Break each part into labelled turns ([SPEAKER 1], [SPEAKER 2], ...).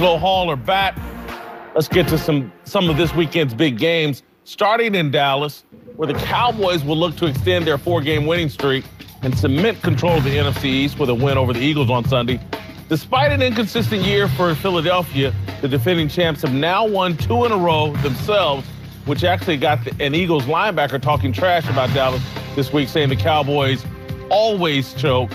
[SPEAKER 1] D'Angelo Hall are back. Let's get to some of this weekend's big games, starting in Dallas, where the Cowboys will look to extend their 4-game winning streak and cement control of the NFC East with a win over the Eagles on Sunday. Despite an inconsistent year for Philadelphia, the defending champs have now won 2 in a row themselves, which actually got an Eagles linebacker talking trash about Dallas this week, saying the Cowboys always choke.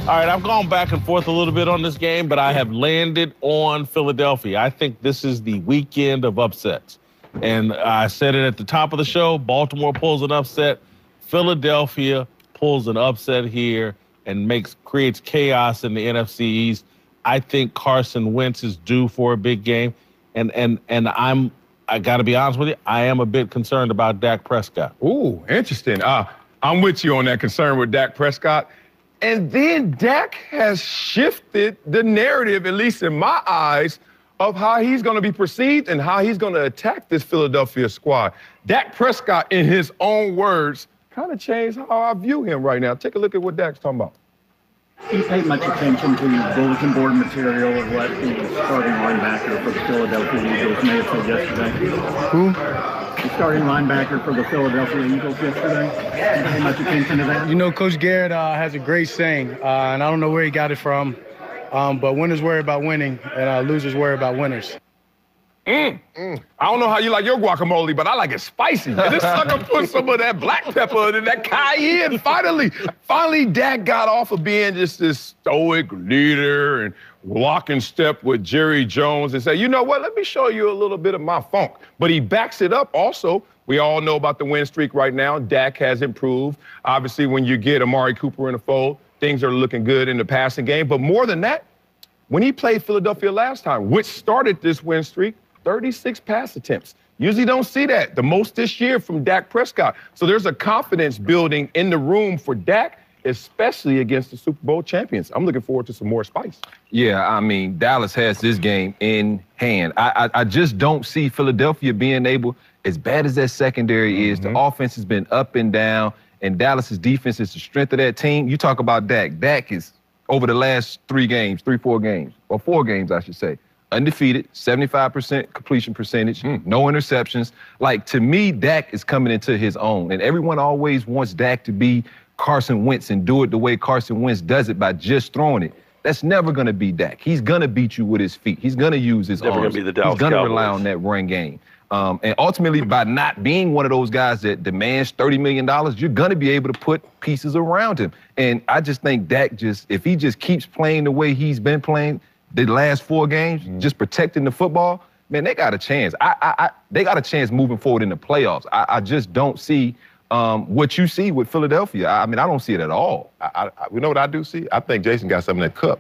[SPEAKER 1] All right, I've gone back and forth a little bit on this game, but I have landed on Philadelphia. I think this is the weekend of upsets. And I said it at the top of the show, Baltimore pulls an upset, Philadelphia pulls an upset here and creates chaos in the NFC East. I think Carson Wentz is due for a big game. And I got to be honest with you, I am a bit concerned about Dak Prescott.
[SPEAKER 2] Ooh, interesting. I'm with you on that concern with Dak Prescott. And then Dak has shifted the narrative, at least in my eyes, of how he's going to be perceived and how he's going to attack this Philadelphia squad. Dak Prescott, in his own words, kind of changed how I view him right now. Take a look at what Dak's talking about.
[SPEAKER 3] Do you pay much attention to bulletin board material of what the starting linebacker for the Philadelphia Eagles may have said yesterday?
[SPEAKER 4] Who?
[SPEAKER 3] The starting linebacker for the Philadelphia Eagles yesterday. Do you pay much attention to that?
[SPEAKER 4] You know, Coach Garrett has a great saying, and I don't know where he got it from, but winners worry about winning, and losers worry about winners.
[SPEAKER 2] I don't know how you like your guacamole, but I like it spicy. And this sucker put some of that black pepper and that cayenne. Finally, Dak got off of being just this stoic leader and walk in step with Jerry Jones and say, you know what, let me show you a little bit of my funk. But he backs it up also. We all know about the win streak right now. Dak has improved. Obviously, when you get Amari Cooper in the fold, things are looking good in the passing game. But more than that, when he played Philadelphia last time, which started this win streak, 36 pass attempts. Usually don't see that. The most this year from Dak Prescott. So there's a confidence building in the room for Dak, especially against the Super Bowl champions. I'm looking forward to some more spice.
[SPEAKER 5] Yeah, I mean, Dallas has this game in hand. I just don't see Philadelphia being able, as bad as that secondary is, the offense has been up and down, and Dallas's defense is the strength of that team. You talk about Dak. Dak is, over the last 4 games, I should say, undefeated, 75% completion percentage, no interceptions. Like, to me, Dak is coming into his own. And everyone always wants Dak to be Carson Wentz and do it the way Carson Wentz does it by just throwing it. That's never going to be Dak. He's going to beat you with his feet. He's going to use his arms.
[SPEAKER 1] He's going
[SPEAKER 5] to rely on that run game. And ultimately, by not being one of those guys that demands $30 million, you're going to be able to put pieces around him. And I just think Dak if he just keeps playing the way he's been playing the last 4 games, just protecting the football, man, they got a chance. They got a chance moving forward in the playoffs. I just don't see what you see with Philadelphia. I mean, I don't see it at all.
[SPEAKER 6] You know what I do see? I think Jason got something in that cup.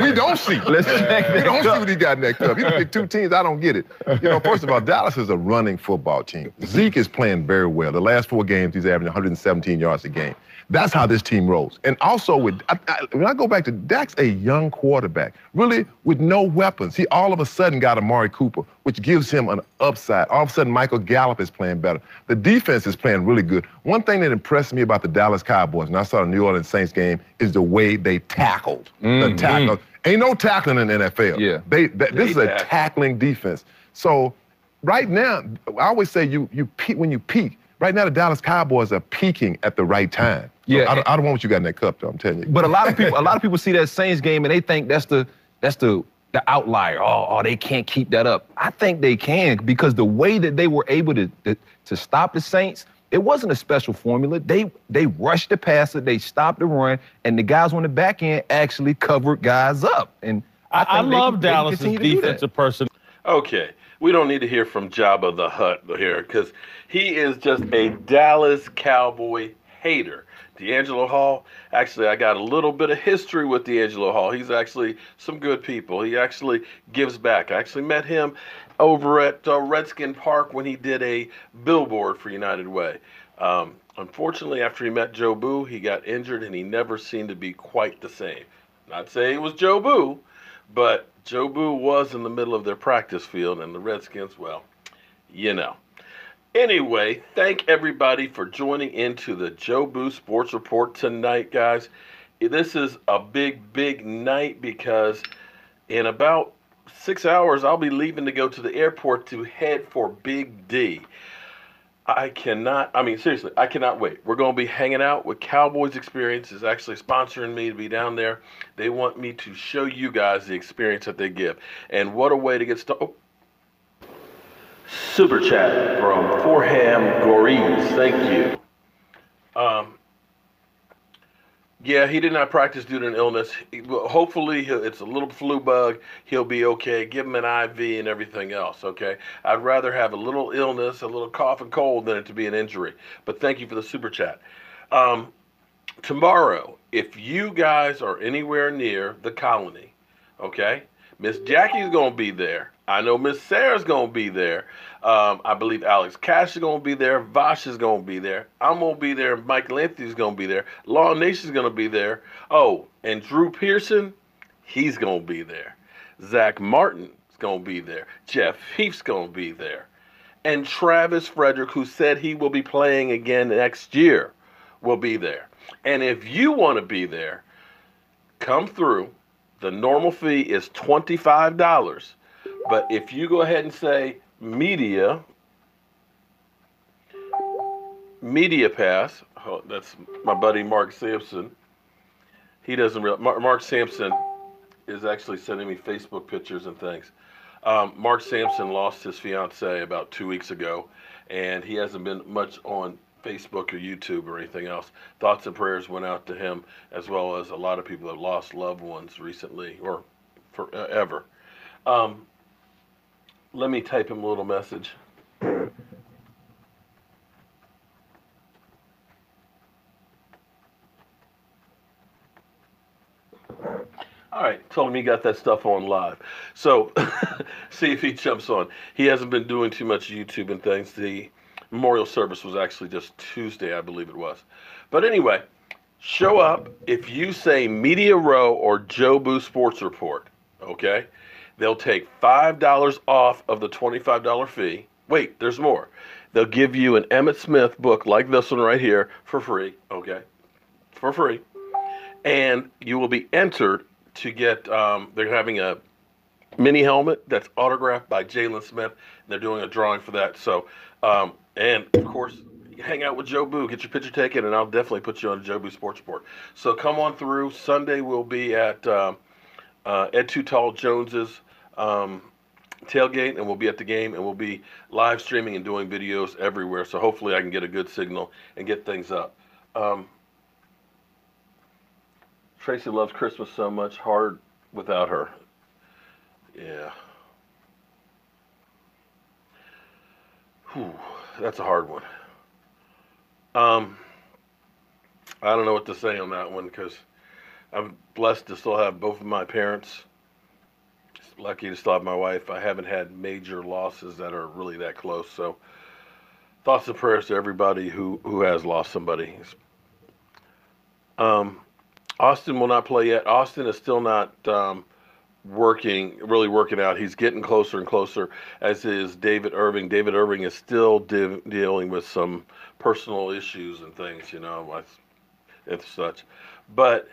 [SPEAKER 6] We don't see.
[SPEAKER 5] Let's check
[SPEAKER 6] We don't see what he got in that cup. You pick 2 teams, I don't get it. You know, first of all, Dallas is a running football team. Zeke is playing very well. The last 4 games, he's averaging 117 yards a game. That's how this team rolls. And also, when I go back to Dak's a young quarterback, really with no weapons. He all of a sudden got Amari Cooper, which gives him an upside. All of a sudden, Michael Gallup is playing better. The defense is playing really good. One thing that impressed me about the Dallas Cowboys, and I saw the New Orleans Saints game, is the way they tackled. The tackle. Ain't no tackling in the NFL.
[SPEAKER 5] Yeah.
[SPEAKER 6] This is a tackling defense. So right now, I always say you peak when you peak. Right now, the Dallas Cowboys are peaking at the right time. So
[SPEAKER 5] Yeah,
[SPEAKER 6] I don't want what you got in that cup, though. I'm telling you.
[SPEAKER 5] But a lot of people see that Saints game and they think that's the outlier. Oh, they can't keep that up. I think they can, because the way that they were able to stop the Saints, it wasn't a special formula. They rushed the passer, they stopped the run, and the guys on the back end actually covered guys up. And
[SPEAKER 1] I love Dallas's defensive person.
[SPEAKER 7] Okay, we don't need to hear from Jabba the Hutt here, because he is just a Dallas Cowboy hater. D'Angelo Hall, actually, I got a little bit of history with D'Angelo Hall. He's actually some good people. He actually gives back. I actually met him over at Redskin Park when he did a billboard for United Way. Unfortunately, after he met Jobu, he got injured and he never seemed to be quite the same. Not saying it was Jobu, but Jobu was in the middle of their practice field, and the Redskins, well, you know. Anyway, thank everybody for joining into the Jobu Sports Report tonight, guys. This is a big, big night because In about 6 hours, I'll be leaving to go to the airport to head for Big D. Seriously, I cannot wait. We're going to be hanging out with Cowboys Experience is actually sponsoring me to be down there. They want me to show you guys the experience that they give. And what a way to get started. Super chat from Forham Goriz. Thank you. Yeah, he did not practice due to an illness. Hopefully, it's a little flu bug. He'll be okay. Give him an IV and everything else, okay? I'd rather have a little illness, a little cough and cold than it to be an injury. But thank you for the super chat. Tomorrow, if you guys are anywhere near the colony, okay, Miss Jackie's going to be there. I know Miss Sarah's going to be there. I believe Alex Cash is going to be there. Voch is going to be there. I'm going to be there. Michael Anthony's going to be there. Law Nation is going to be there. Oh, and Drew Pearson, he's going to be there. Zack Martin is going to be there. Jeff Heath's going to be there. And Travis Fredrick, who said he will be playing again next year, will be there. And if you want to be there, come through. The normal fee is $25. But if you go ahead and say media pass, oh, that's my buddy Mark Sampson. He doesn't realize, Mark Sampson is actually sending me Facebook pictures and things. Mark Sampson lost his fiance about 2 weeks ago, and he hasn't been much on Facebook or YouTube or anything else. Thoughts and prayers went out to him, as well as a lot of people that lost loved ones recently or forever. Let me type him a little message. All right, told him he got that stuff on live. So see if he jumps on. He hasn't been doing too much YouTube and things. The memorial service was actually just Tuesday, I believe it was. But anyway, show up if you say Media Row or Jobu Sports Report, okay? They'll take $5 off of the $25 fee. Wait, there's more. They'll give you an Emmitt Smith book like this one right here for free, okay? For free. And you will be entered to get, they're having a mini helmet that's autographed by Jalen Smith. And they're doing a drawing for that. So, and of course, hang out with Jobu, get your picture taken, and I'll definitely put you on Jobu Sports Report. So come on through. Sunday we'll be at Ed Too Tall Jones's tailgate, and we'll be at the game, and we'll be live streaming and doing videos everywhere. So hopefully I can get a good signal and get things up. Tracy loves Christmas so much, hard without her. Yeah. Whew, that's a hard one. I don't know what to say on that one because I'm blessed to still have both of my parents. Lucky to still have my wife. I haven't had major losses that are really that close. So thoughts and prayers to everybody who has lost somebody. Austin will not play yet. Austin is still not really working out. He's getting closer and closer, as is David Irving. David Irving is still dealing with some personal issues and things, you know, and such. But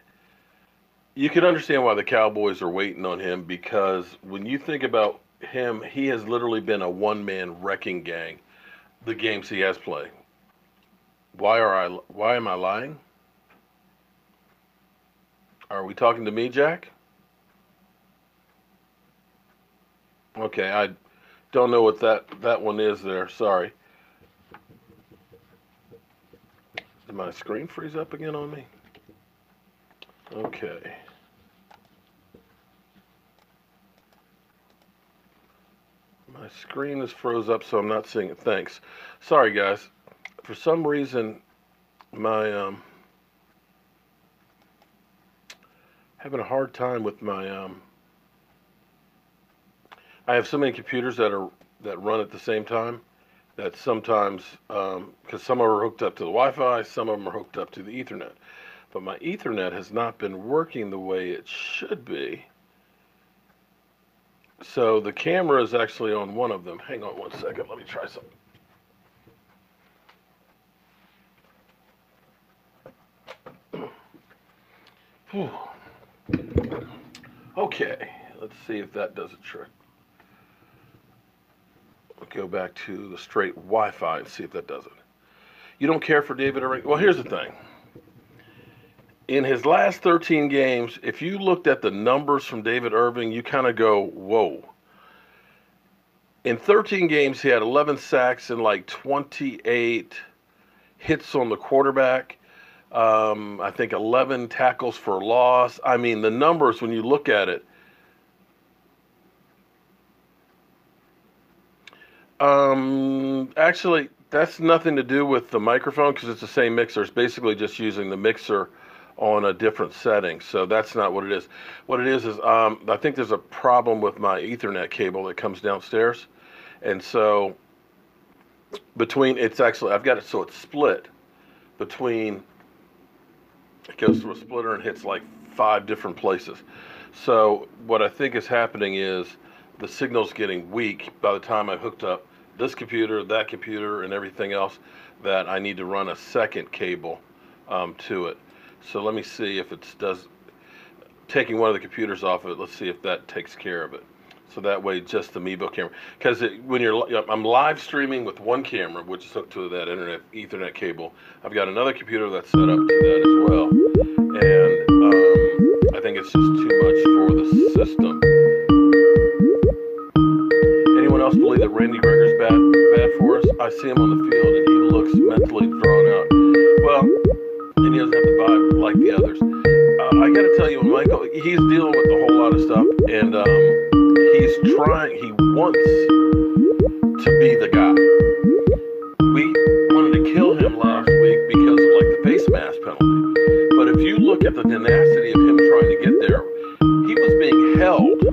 [SPEAKER 7] you can understand why the Cowboys are waiting on him, because when you think about him, he has literally been a one-man wrecking gang the games he has played. Why am I lying? Are we talking to me, Jack? Okay, I don't know what that one is there. Sorry. Did my screen freeze up again on me? Okay. My screen is froze up, so I'm not seeing it. Thanks. Sorry, guys. For some reason, my having a hard time with my I have so many computers that run at the same time that sometimes because some of them are hooked up to the Wi-Fi, some of them are hooked up to the Ethernet, but my Ethernet has not been working the way it should be. So the camera is actually on one of them. Hang on one second. Let me try something. Whew. Okay, Let's see if that does a trick. We'll go back to the straight Wi-Fi and see if that does it. You don't care for David Irving? Well, here's the thing. In his last 13 games, if you looked at the numbers from David Irving, you kind of go, whoa. In 13 games, he had 11 sacks and like 28 hits on the quarterback. I think 11 tackles for loss. I mean, the numbers, when you look at it, actually, that's nothing to do with the microphone because it's the same mixer. It's basically just using the mixer on a different setting. So that's not what it is. What it is I think there's a problem with my Ethernet cable that comes downstairs. And so I've got it so it's split between, it goes through a splitter and hits like 5 different places. So what I think is happening is the signal's getting weak by the time I hooked up this computer, that computer, and everything else, that I need to run a second cable to it. So let me see if it does, taking one of the computers off of it, let's see if that takes care of it. So that way, just the Mevo camera. Because I'm live streaming with one camera, which is hooked to that Ethernet cable. I've got another computer that's set up to that as well. And I think it's just too much for the system. Anyone else believe that Randy Greger's bad for us? I see him on the field and he looks mentally drawn out. Well, and he doesn't have the vibe like the others. I got to tell you, Michael, he's dealing with a whole lot of stuff, and he wants to be the guy. We wanted to kill him last week because of like the face mask penalty. But if you look at the tenacity of him trying to get there, he was being held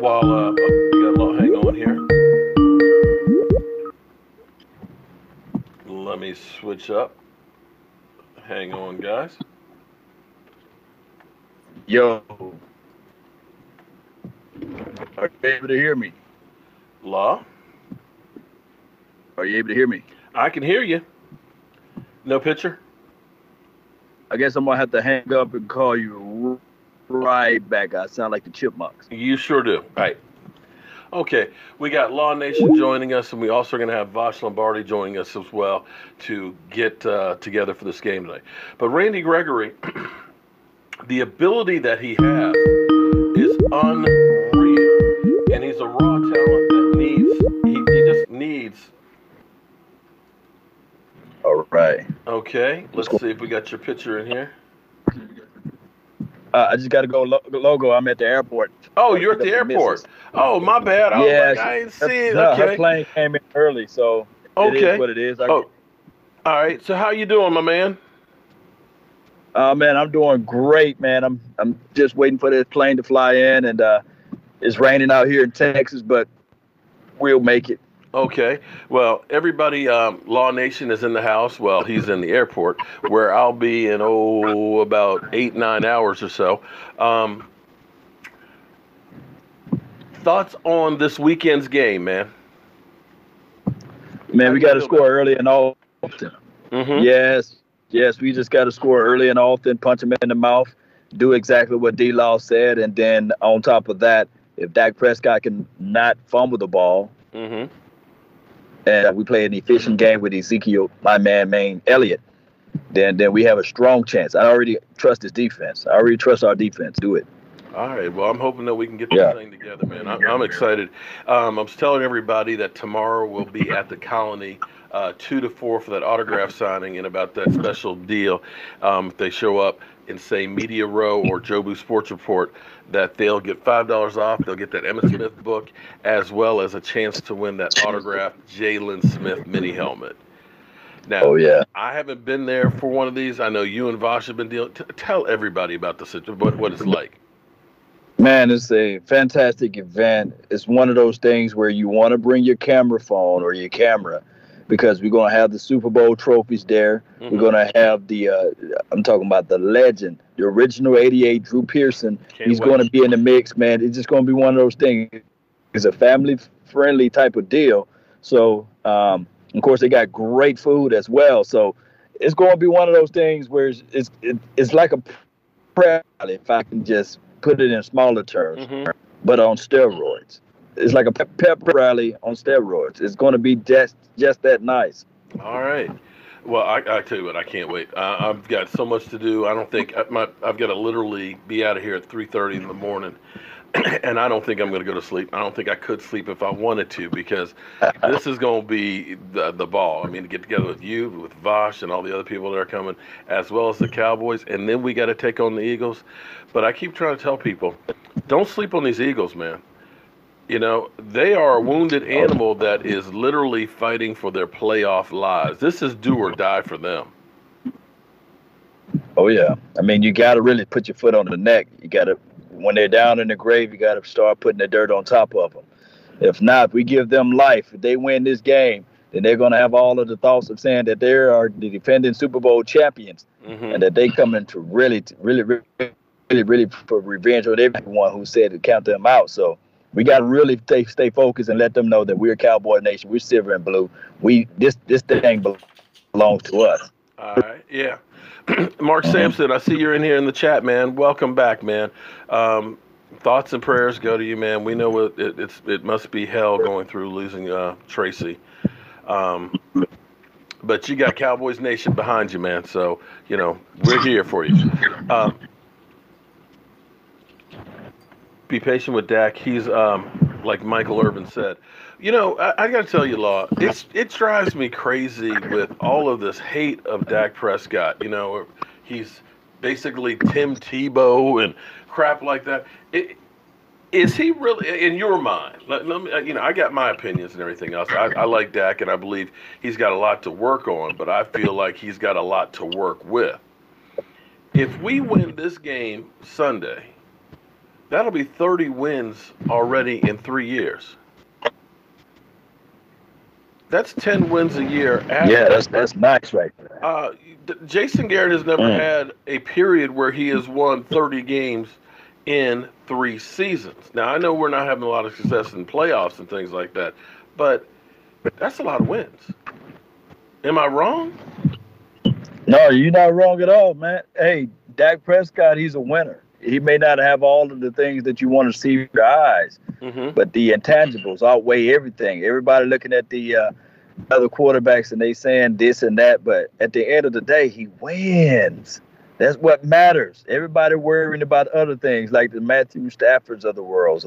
[SPEAKER 7] while, we got a little hang on here. Let me switch up. Hang on, guys.
[SPEAKER 8] Yo. Are you able to hear me?
[SPEAKER 7] Law?
[SPEAKER 8] Are you able to hear me?
[SPEAKER 7] I can hear you. No picture?
[SPEAKER 8] I guess I'm going to have to hang up and call you right back. I sound like the Chipmunks.
[SPEAKER 7] You sure do. All right. Okay, we got Law Nation joining us, and we also are going to have Voch Lombardi joining us as well to get together for this game tonight. But Randy Gregory, the ability that he has is unreal, and he's a raw talent that he just needs.
[SPEAKER 8] All right.
[SPEAKER 7] Okay, let's see if we got your picture in here.
[SPEAKER 8] I just got to go logo. I'm at the airport.
[SPEAKER 7] Oh, you're at the airport. Oh, my bad. I was like, I ain't see it.
[SPEAKER 8] No,
[SPEAKER 7] okay.
[SPEAKER 8] her plane came in early, so it is what it is.
[SPEAKER 7] All right. So how you doing, my man?
[SPEAKER 8] Man, I'm doing great, man. I'm just waiting for this plane to fly in, and it's raining out here in Texas, but we'll make it.
[SPEAKER 7] Okay. Well, everybody, Law Nation is in the house. Well, he's in the airport, where I'll be in, about 8-9 hours or so. Thoughts on this weekend's game, man?
[SPEAKER 8] Man, we got to score early and often.
[SPEAKER 7] Mm-hmm.
[SPEAKER 8] Yes, we just got to score early and often, punch them in the mouth, do exactly what D-Law said, and then on top of that, if Dak Prescott can not fumble the ball,
[SPEAKER 7] mm-hmm.
[SPEAKER 8] and we play an efficient game with Ezekiel, my man, Elliott, then we have a strong chance. I already trust his defense. I already trust our defense. Do it.
[SPEAKER 7] All right. Well, I'm hoping that we can get this thing together, man. I'm excited. I was telling everybody that tomorrow we'll be at the Colony 2 to 4 for that autograph signing and about that special deal. If they show up and say Media Row or Jobu Sports Report, that they'll get $5 off. They'll get that Emmitt Smith book, as well as a chance to win that autographed Jalen Smith mini helmet. Now, I haven't been there for one of these. I know you and Voch have been dealing. Tell everybody about the situation, what it's like.
[SPEAKER 8] Man, it's a fantastic event. It's one of those things where you want to bring your camera phone or your camera, because we're going to have the Super Bowl trophies there. Mm-hmm. We're going to have the, I'm talking about the legend, the original 88, Drew Pearson. He's going to be in the mix, man. It's just going to be one of those things. It's a family-friendly type of deal. So, of course, they got great food as well. So it's going to be one of those things where it's like a prayer, if I can just put it in smaller terms, but on steroids. It's like a pep rally on steroids. It's going to be just that nice.
[SPEAKER 7] All right. Well, I tell you what, I can't wait. I've got so much to do. I don't think I've got to literally be out of here at 3:30 in the morning, and I don't think I'm going to go to sleep. I don't think I could sleep if I wanted to, because this is going to be the ball. I mean, to get together with you, with Voch, and all the other people that are coming, as well as the Cowboys, and then we got to take on the Eagles. But I keep trying to tell people, don't sleep on these Eagles, man. You know, they are a wounded animal that is literally fighting for their playoff lives. This is do or die for them.
[SPEAKER 8] Oh, yeah. I mean, you got to really put your foot on the neck. You got to, when they're down in the grave, you got to start putting the dirt on top of them. If not, if we give them life, if they win this game, then they're going to have all of the thoughts of saying that they are the defending Super Bowl champions, and that they come into really for revenge on everyone who said to count them out. So we got to really stay focused and let them know that we're Cowboy Nation. We're silver and blue. This thing belongs to us.
[SPEAKER 7] All right, yeah. Mark Sampson, I see you're in here in the chat, man. Welcome back, man. Thoughts and prayers go to you, man. We know it must be hell going through losing Tracy. But you got Cowboys Nation behind you, man. So, you know, we're here for you. Be patient with Dak. He's like Michael Irvin said. You know, I got to tell you, Law, it drives me crazy with all of this hate of Dak Prescott. You know, he's basically Tim Tebow and crap like that. Is he really, in your mind? Let me, you know, I got my opinions and everything else. I like Dak, and I believe he's got a lot to work on, but I feel like he's got a lot to work with. If we win this game Sunday, that'll be 30 wins already in 3 years. That's 10 wins a year.
[SPEAKER 8] Yeah, that's nice right there.
[SPEAKER 7] Jason Garrett has never had a period where he has won 30 games in 3 seasons. Now, I know we're not having a lot of success in playoffs and things like that, but that's a lot of wins. Am I wrong?
[SPEAKER 8] No, you're not wrong at all, man. Hey, Dak Prescott, he's a winner. He may not have all of the things that you want to see with your eyes, but the intangibles outweigh everything. Everybody looking at the other quarterbacks and they saying this and that, but at the end of the day, he wins. That's what matters. Everybody worrying about other things like the Matthew Staffords of the world,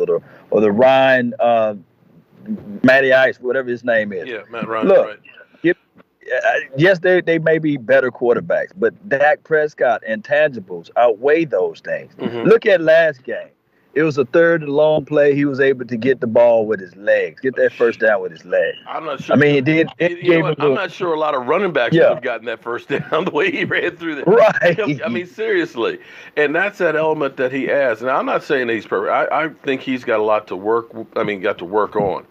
[SPEAKER 8] or the Ryan, Matty Ice, whatever his name is.
[SPEAKER 7] Yeah, Matt Ryan.
[SPEAKER 8] Look,
[SPEAKER 7] right.
[SPEAKER 8] Yes, they may be better quarterbacks, but Dak Prescott intangibles outweigh those things. Look at last game. It was a third and long play. He was able to get the ball with his legs, get that first down with his legs.
[SPEAKER 7] I'm not sure.
[SPEAKER 8] I mean,
[SPEAKER 7] I'm not sure a lot of running backs would have gotten that first down the way he ran through that.
[SPEAKER 8] Right.
[SPEAKER 7] I mean, seriously. And that's that element that he adds. And I'm not saying that he's perfect. I think he's got a lot to work. Got to work on.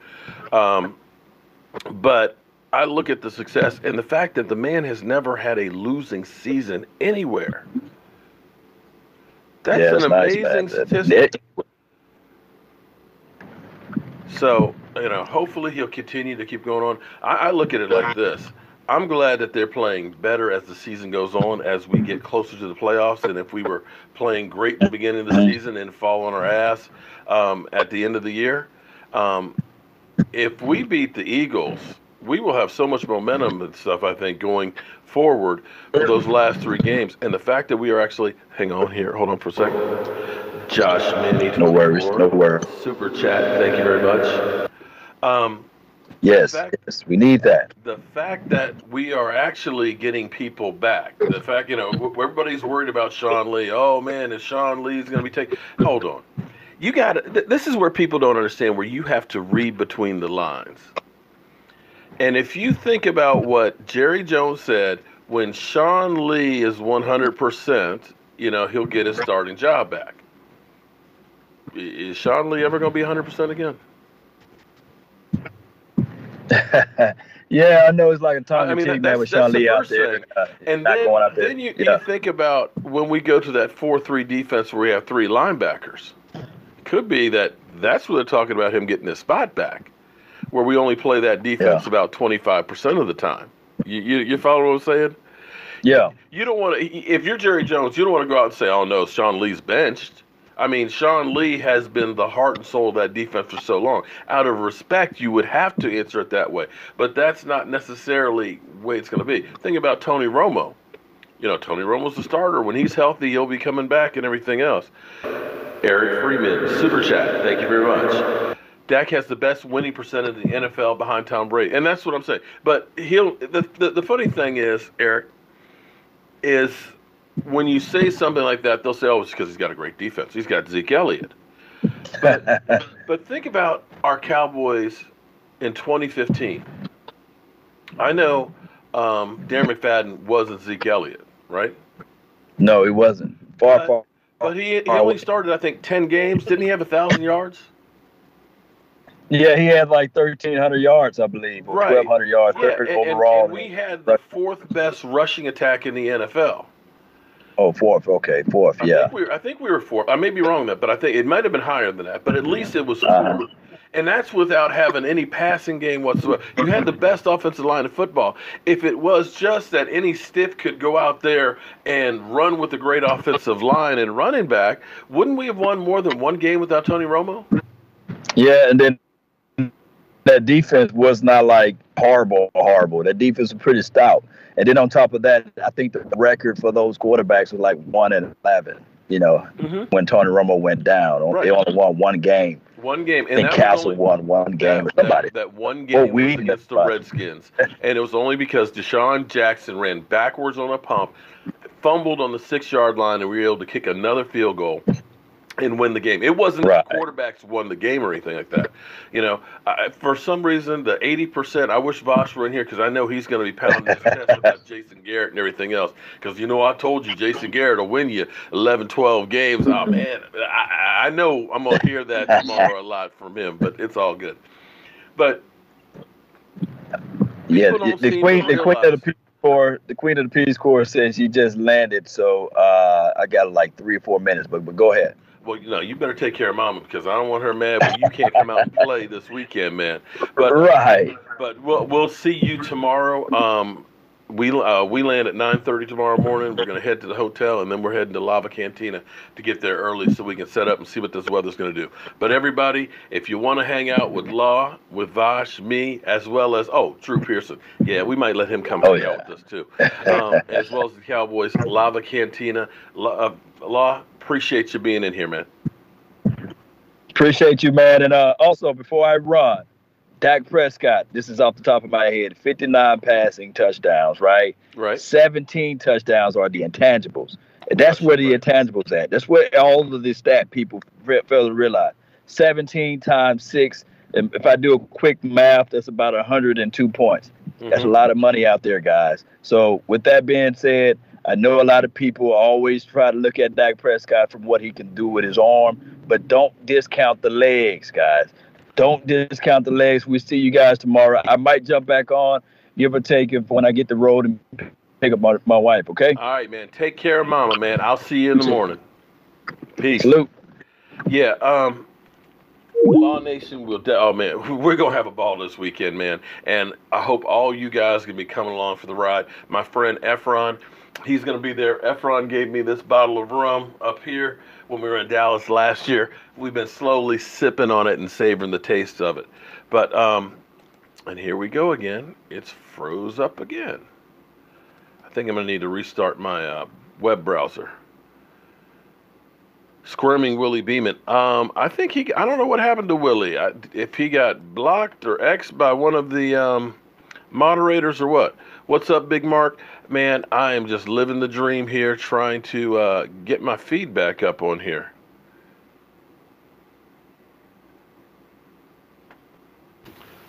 [SPEAKER 7] But I look at the success and the fact that the man has never had a losing season anywhere. That's an amazing statistic. So, you know, hopefully he'll continue to keep going on. I look at it like this. I'm glad that they're playing better as the season goes on, as we get closer to the playoffs, than if we were playing great at the beginning of the season and fall on our ass at the end of the year. If we beat the Eagles, we will have so much momentum and stuff, I think, going forward for those last 3 games. And the fact that we are actually, hold on for a second. Josh Manny.
[SPEAKER 8] No worries.
[SPEAKER 7] Super chat, thank you very much.
[SPEAKER 8] Yes, we need that.
[SPEAKER 7] The fact that we are actually getting people back. The fact, you know, everybody's worried about Sean Lee. Oh, man, is Sean Lee's going to be taken? Hold on. You got to, this is where people don't understand, where you have to read between the lines. And if you think about what Jerry Jones said, when Sean Lee is 100%, you know, he'll get his starting job back. Is Sean Lee ever going to be 100% again?
[SPEAKER 8] Yeah, I know it's like a tongue-in-cheek man with Sean Lee out there.
[SPEAKER 7] And then you think about when we go to that 4-3 defense where we have 3 linebackers. Could be that's what they're talking about, him getting his spot back, where we only play that defense about 25% of the time. You follow what I'm saying?
[SPEAKER 8] Yeah.
[SPEAKER 7] You don't want to, if you're Jerry Jones, you don't want to go out and say, oh, no, Sean Lee's benched. I mean, Sean Lee has been the heart and soul of that defense for so long. Out of respect, you would have to answer it that way. But that's not necessarily the way it's going to be. Think about Tony Romo. You know, Tony Romo's the starter. When he's healthy, he'll be coming back and everything else. Eric Freeman, Super Chat, thank you very much. Dak has the best winning percentage in the NFL behind Tom Brady. And that's what I'm saying. But the funny thing is, Eric, is when you say something like that, they'll say, oh, it's because he's got a great defense. He's got Zeke Elliott. But think about our Cowboys in 2015. I know Darren McFadden wasn't Zeke Elliott, right?
[SPEAKER 8] No, he wasn't. Far.
[SPEAKER 7] But he only started, I think, 10 games. Didn't he have 1,000 yards?
[SPEAKER 8] Yeah, he had like 1,300 yards, I believe, or 1,200 yards overall.
[SPEAKER 7] And we had the fourth best rushing attack in the NFL.
[SPEAKER 8] Oh, fourth. Okay, fourth. Yeah.
[SPEAKER 7] I think we were fourth. I may be wrong on that, but I think it might have been higher than that. But at least it was fourth. And that's without having any passing game whatsoever. You had the best offensive line in football. If it was just that any stiff could go out there and run with a great offensive line and running back, wouldn't we have won more than one game without Tony Romo?
[SPEAKER 8] Yeah, and then that defense was not like horrible. That defense was pretty stout. And then on top of that, I think the record for those quarterbacks was like 1-11. You know, when Tony Romo went down, they only won one game.
[SPEAKER 7] One game,
[SPEAKER 8] and I think Castle won one game with somebody.
[SPEAKER 7] That one game was against the Redskins, and it was only because Deshaun Jackson ran backwards on a pump, fumbled on the 6-yard line, and we were able to kick another field goal and win the game. It wasn't the quarterbacks won the game or anything like that. You know, for some reason, the 80%, I wish Voch were in here because I know he's going to be pounding his chest about Jason Garrett and everything else. Because, you know, I told you Jason Garrett will win you 11, 12 games. Oh, man, I know I'm going to hear that tomorrow a lot from him, but it's all good. But
[SPEAKER 8] yeah, the queen of the Peace Corps says she just landed, so I got like 3 or 4 minutes, but go ahead.
[SPEAKER 7] Well, you know, you better take care of Mama because I don't want her mad when you can't come out and play this weekend, man. But But we'll see you tomorrow. We land at 9:30 tomorrow morning. We're going to head to the hotel, and then we're heading to Lava Cantina to get there early so we can set up and see what this weather's going to do. But everybody, if you want to hang out with Law, with Voch, me, as well as, Drew Pearson. Yeah, we might let him come hang out with us, too. As well as the Cowboys, Lava Cantina. Law, appreciate you being in here, man.
[SPEAKER 8] Appreciate you, man. And also, before I run, Dak Prescott, this is off the top of my head, 59 passing touchdowns, right?
[SPEAKER 7] Right.
[SPEAKER 8] 17 touchdowns are the intangibles. And that's where the intangibles at. That's where all of the stat people fail to realize. 17 times 6, and if I do a quick math, that's about 102 points. That's a lot of money out there, guys. So with that being said, I know a lot of people always try to look at Dak Prescott from what he can do with his arm, but don't discount the legs, guys. Don't discount the legs. We'll see you guys tomorrow. I might jump back on, give or take, when I get the road and pick up my wife, okay?
[SPEAKER 7] All right, man. Take care of Mama, man. I'll see you in the morning. Peace.
[SPEAKER 8] Salute.
[SPEAKER 7] Yeah, Law Nation will oh, man, we're going to have a ball this weekend, man. And I hope all you guys can be coming along for the ride. My friend Efron, he's going to be there. Efron gave me this bottle of rum up here when we were in Dallas last year. We've been slowly sipping on it and savoring the taste of it. But, and here we go again. It's froze up again. I think I'm going to need to restart my web browser. Squirming Willie Beeman. I think I don't know what happened to Willie. If he got blocked or X'd by one of the moderators or what. What's up, Big Mark? Man, I am just living the dream here, trying to get my feedback up on here.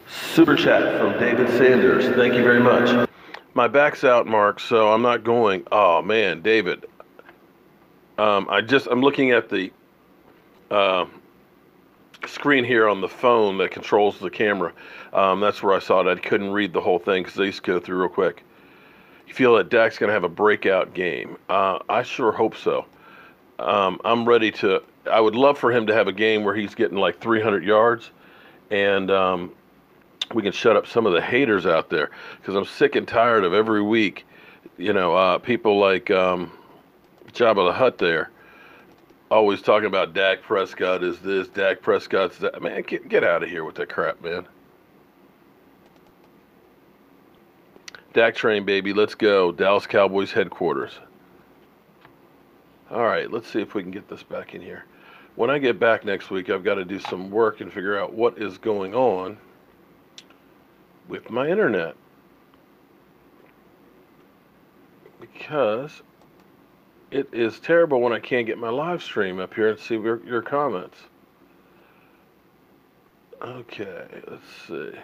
[SPEAKER 7] Super chat from David Sanders. Thank you very much. My back's out, Mark, so I'm not going. Oh, man, David. I'm looking at the screen here on the phone that controls the camera. That's where I saw it. I couldn't read the whole thing because they used to go through real quick. You feel that Dak's going to have a breakout game? I sure hope so. I'm ready to. I would love for him to have a game where he's getting like 300 yards, and we can shut up some of the haters out there because I'm sick and tired of every week, people like Jabba the Hutt there Always talking about Dak Prescott is this, Dak Prescott's that. Man, get out of here with that crap, man. Dak train, baby. Let's go. Dallas Cowboys headquarters. All right, let's see if we can get this back in here. When I get back next week, I've got to do some work and figure out what is going on with my internet. Because it is terrible when I can't get my live stream up here and see your comments. Okay, let's see.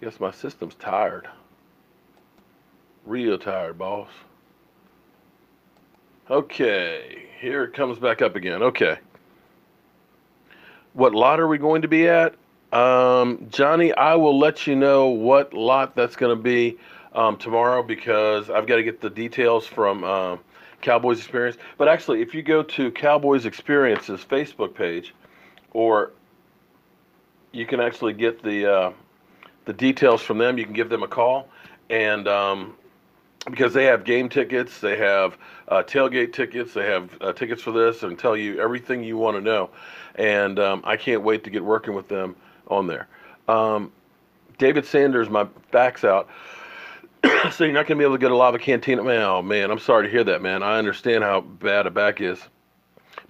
[SPEAKER 7] Guess my system's tired. Real tired, boss. Okay, here it comes back up again. Okay. What lot are we going to be at? Johnny, I will let you know what lot that's going to be tomorrow, because I've got to get the details from Cowboys Experience. But actually, if you go to Cowboys Experience's Facebook page, or you can actually get the details from them. You can give them a call, and because they have game tickets, they have tailgate tickets, they have tickets for this, and tell you everything you want to know. And I can't wait to get working with them on there. David Sanders, my back's out, so you're not going to be able to get a Lava Cantina. Man, oh man, I'm sorry to hear that, man. I understand how bad a back is.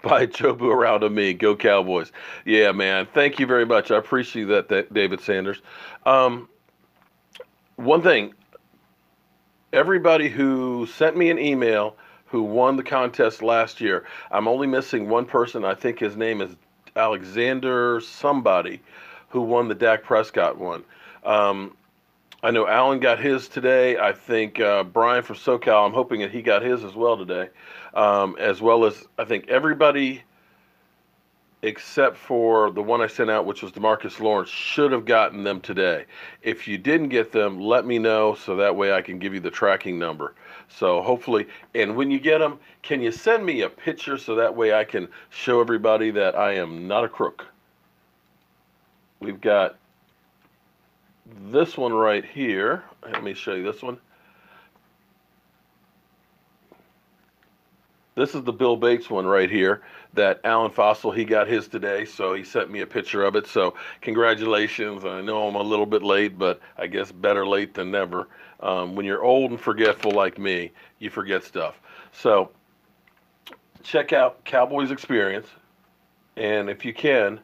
[SPEAKER 7] By Jobu around of me. Go Cowboys. Yeah, man. Thank you very much. I appreciate that, David Sanders. One thing, everybody who sent me an email who won the contest last year, I'm only missing one person. I think his name is Alexander somebody, who won the Dak Prescott one. I know Alan got his today. I think Brian from SoCal, I'm hoping that he got his as well today. As well as, I think, everybody except for the one I sent out, which was DeMarcus Lawrence, should have gotten them today. If you didn't get them, let me know, so that way I can give you the tracking number. So hopefully, and when you get them, can you send me a picture so that way I can show everybody that I am not a crook? We've got this one right here. Let me show you this one. This is the Bill Bates one right here that Alan Fossil, he got his today, so he sent me a picture of it. So congratulations. I know I'm a little bit late, but I guess better late than never. When you're old and forgetful like me, you forget stuff. So check out Cowboys Experience, and if you can,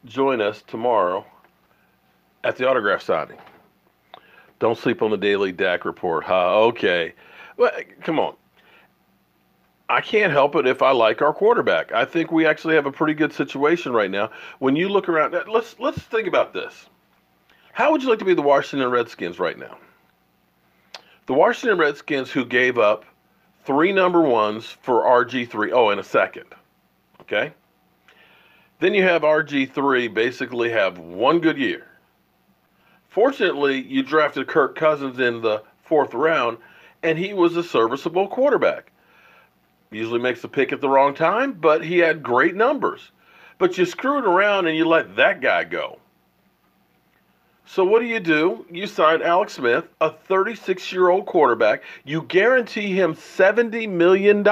[SPEAKER 7] join us tomorrow at the autograph signing. Don't sleep on the daily Dak report. Okay. Well, come on. I can't help it if I like our quarterback. I think we actually have a pretty good situation right now. When you look around, let's think about this. How would you like to be the Washington Redskins right now? The Washington Redskins, who gave up 3 number 1s for RG3. Oh, in a second. Okay? Then you have RG3 basically have 1 good year. Fortunately, you drafted Kirk Cousins in the 4th round, and he was a serviceable quarterback. Usually makes a pick at the wrong time, but he had great numbers. But you screwed around and you let that guy go. So what do? You sign Alex Smith, a 36-year-old quarterback. You guarantee him $70 million,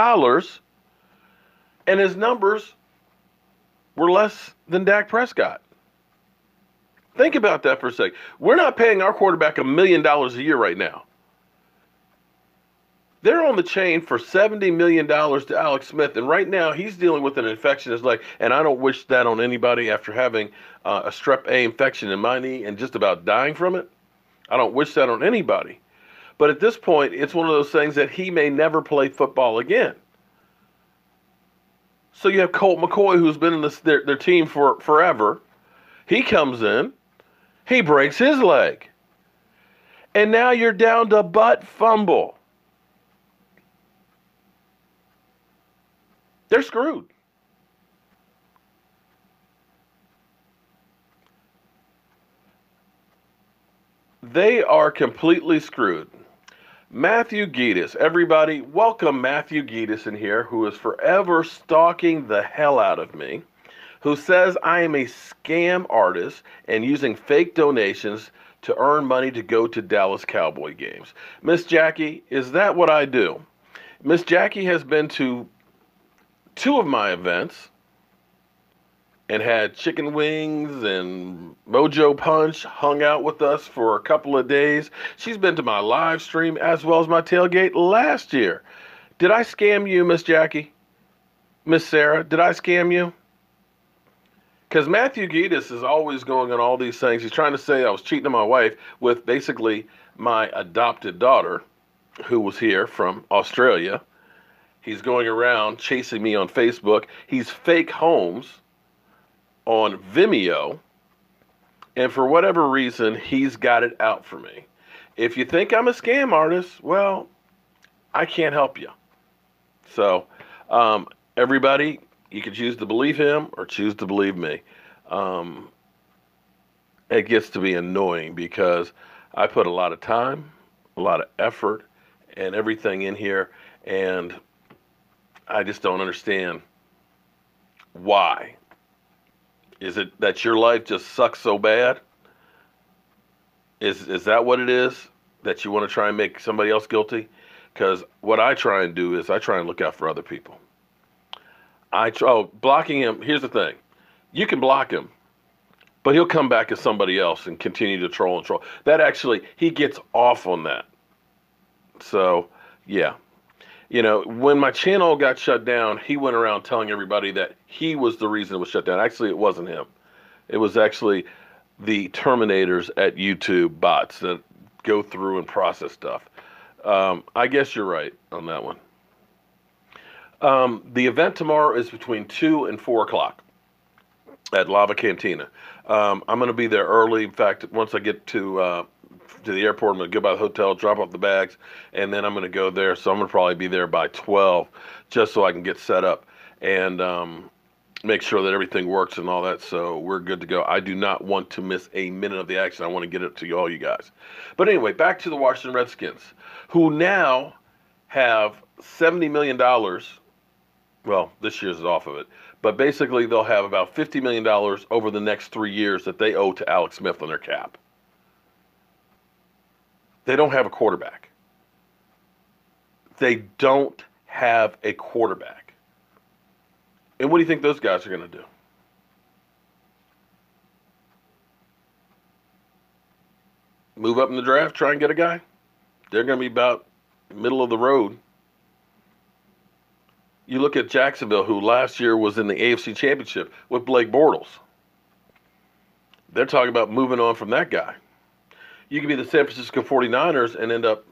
[SPEAKER 7] and his numbers were less than Dak Prescott. Think about that for a second. We're not paying our quarterback $1 million a year right now. They're on the chain for $70 million to Alex Smith, and right now he's dealing with an infection in his leg, and I don't wish that on anybody after having a strep A infection in my knee and just about dying from it. I don't wish that on anybody. But at this point, it's one of those things that he may never play football again. So you have Colt McCoy, who's been in their team for forever. He comes in, he breaks his leg, and now you're down to butt fumble. They're screwed. They are completely screwed. Matthew Giedis, everybody, welcome Matthew Giedis in here, who is forever stalking the hell out of me, who says I am a scam artist and using fake donations to earn money to go to Dallas Cowboy games. Miss Jackie, is that what I do? Miss Jackie has been to 2 of my events and had chicken wings and Mojo Punch, hung out with us for a couple of days. She's been to my live stream as well as my tailgate last year. Did I scam you, Miss Jackie? Miss Sarah, did I scam you? Because Matthew Geddes is always going on all these things. He's trying to say I was cheating on my wife with basically my adopted daughter, who was here from Australia. He's going around chasing me on Facebook. He's fake Holmes on Vimeo. And for whatever reason, he's got it out for me. If you think I'm a scam artist, well, I can't help you. So, everybody, you can choose to believe him or choose to believe me. It gets to be annoying because I put a lot of time, a lot of effort, and everything in here, and I just don't understand why. Is it that your life just sucks so bad? Is that what it is? That you want to try and make somebody else guilty? Because what I try and do is I try and look out for other people. Blocking him, here's the thing. You can block him, but he'll come back as somebody else and continue to troll and troll. That actually, he gets off on that. So, yeah. You know, when my channel got shut down, he went around telling everybody that he was the reason it was shut down. Actually, it wasn't him. It was actually the Terminators at YouTube bots that go through and process stuff. I guess you're right on that one. The event tomorrow is between 2 and 4 o'clock at Lava Cantina. I'm going to be there early. In fact, once I get to the airport, I'm going to go by the hotel, drop off the bags, and then I'm going to go there. So I'm going to probably be there by 12 just so I can get set up and make sure that everything works and all that. So we're good to go. I do not want to miss a minute of the action. I want to get it to all you guys. But anyway, back to the Washington Redskins, who now have $70 million. Well, this year's is off of it. But basically, they'll have about $50 million over the next 3 years that they owe to Alex Smith on their cap. They don't have a quarterback. They don't have a quarterback. And what do you think those guys are going to do? Move up in the draft, try and get a guy? They're going to be about middle of the road. You look at Jacksonville, who last year was in the AFC Championship with Blake Bortles. They're talking about moving on from that guy. You could be the San Francisco 49ers and end up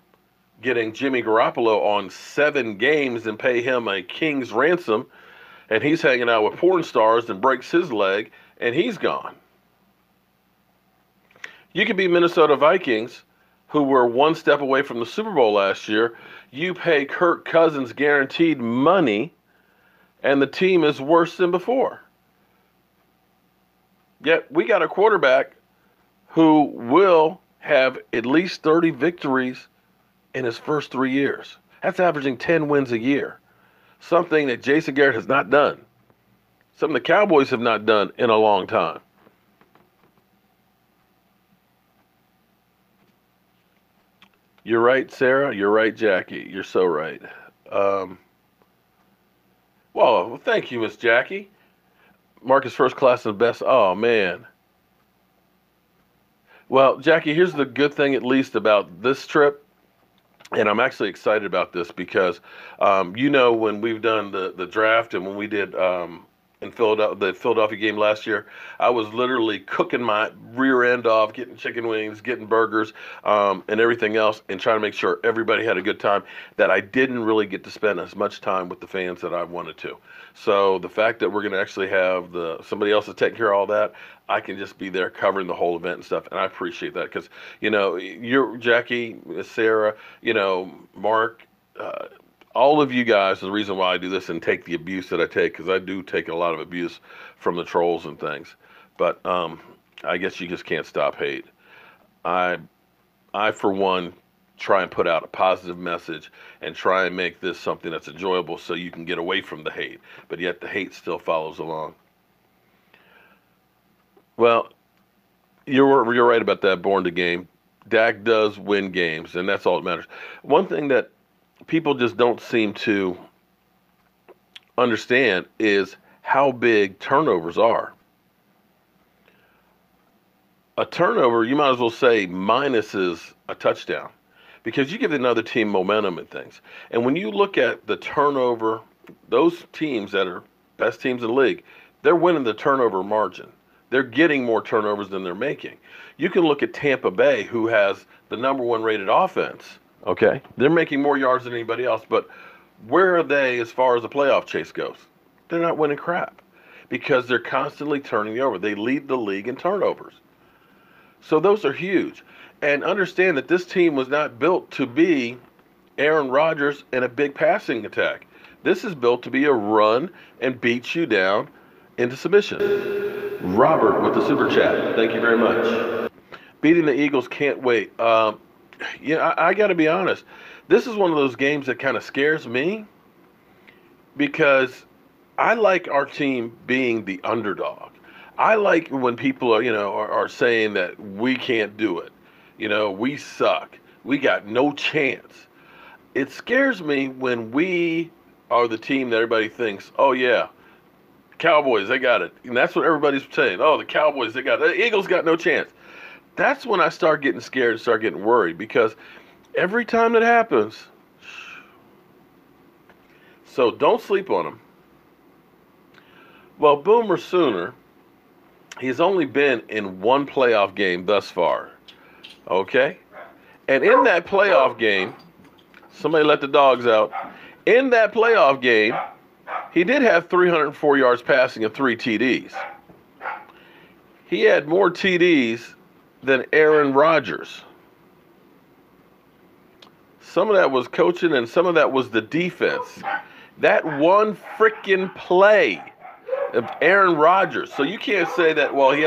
[SPEAKER 7] getting Jimmy Garoppolo on 7 games and pay him a king's ransom, and he's hanging out with porn stars and breaks his leg, and he's gone. You could be Minnesota Vikings, who were 1 step away from the Super Bowl last year. You pay Kirk Cousins guaranteed money, and the team is worse than before. Yet we got a quarterback who will have at least 30 victories in his first 3 years. That's averaging 10 wins a year. Something that Jason Garrett has not done. Something the Cowboys have not done in a long time. You're right, Sarah. You're right, Jackie. You're so right. Well, thank you, Miss Jackie. Marcus first class and best. Oh, man. Well, Jackie, here's the good thing, at least, about this trip. And I'm actually excited about this because, you know, when we've done the draft and when we did in the Philadelphia game last year, I was literally cooking my rear end off, getting chicken wings, getting burgers, and everything else, and trying to make sure everybody had a good time, that I didn't really get to spend as much time with the fans that I wanted to. So the fact that we're going to actually have somebody else to take care of all that, I can just be there covering the whole event and stuff, and I appreciate that because, you know, you're Jackie, Sarah, you know, Mark, all of you guys are the reason why I do this and take the abuse that I take, because I do take a lot of abuse from the trolls and things. But I guess you just can't stop hate. I for one, try and put out a positive message and try and make this something that's enjoyable so you can get away from the hate, but yet the hate still follows along. Well, You're right about that. Born to game. Dak does win games, and that's all that matters. One thing that people just don't seem to understand is how big turnovers are. A turnover, you might as well say, minuses a touchdown, because you give another team momentum and things. And when you look at the turnover, those teams that are best teams in the league, they're winning the turnover margin. They're getting more turnovers than they're making. You can look at Tampa Bay, who has the #1 rated offense, okay? They're making more yards than anybody else, but where are they as far as the playoff chase goes? They're not winning crap because they're constantly turning over. They lead the league in turnovers. So those are huge. And understand that this team was not built to be Aaron Rodgers and a big passing attack. This is built to be a run and beat you down into submission. Robert with the super chat. Thank you very much. Beating the Eagles, can't wait. I got to be honest. This is one of those games that kind of scares me because I like our team being the underdog. I like when people are saying that we can't do it. We suck. We got no chance. It scares me when we are the team that everybody thinks, oh yeah, Cowboys, they got it. And that's what everybody's saying. Oh, the Cowboys, they got it. The Eagles got no chance. That's when I start getting scared and start getting worried, because every time that happens, so don't sleep on them. Well, Boomer Sooner, he's only been in one playoff game thus far, okay? And in that playoff game, somebody let the dogs out. In that playoff game, he did have 304 yards passing and 3 TDs. He had more TDs than Aaron Rodgers. Some of that was coaching and some of that was the defense. That one freaking play of Aaron Rodgers. So you can't say that, well, he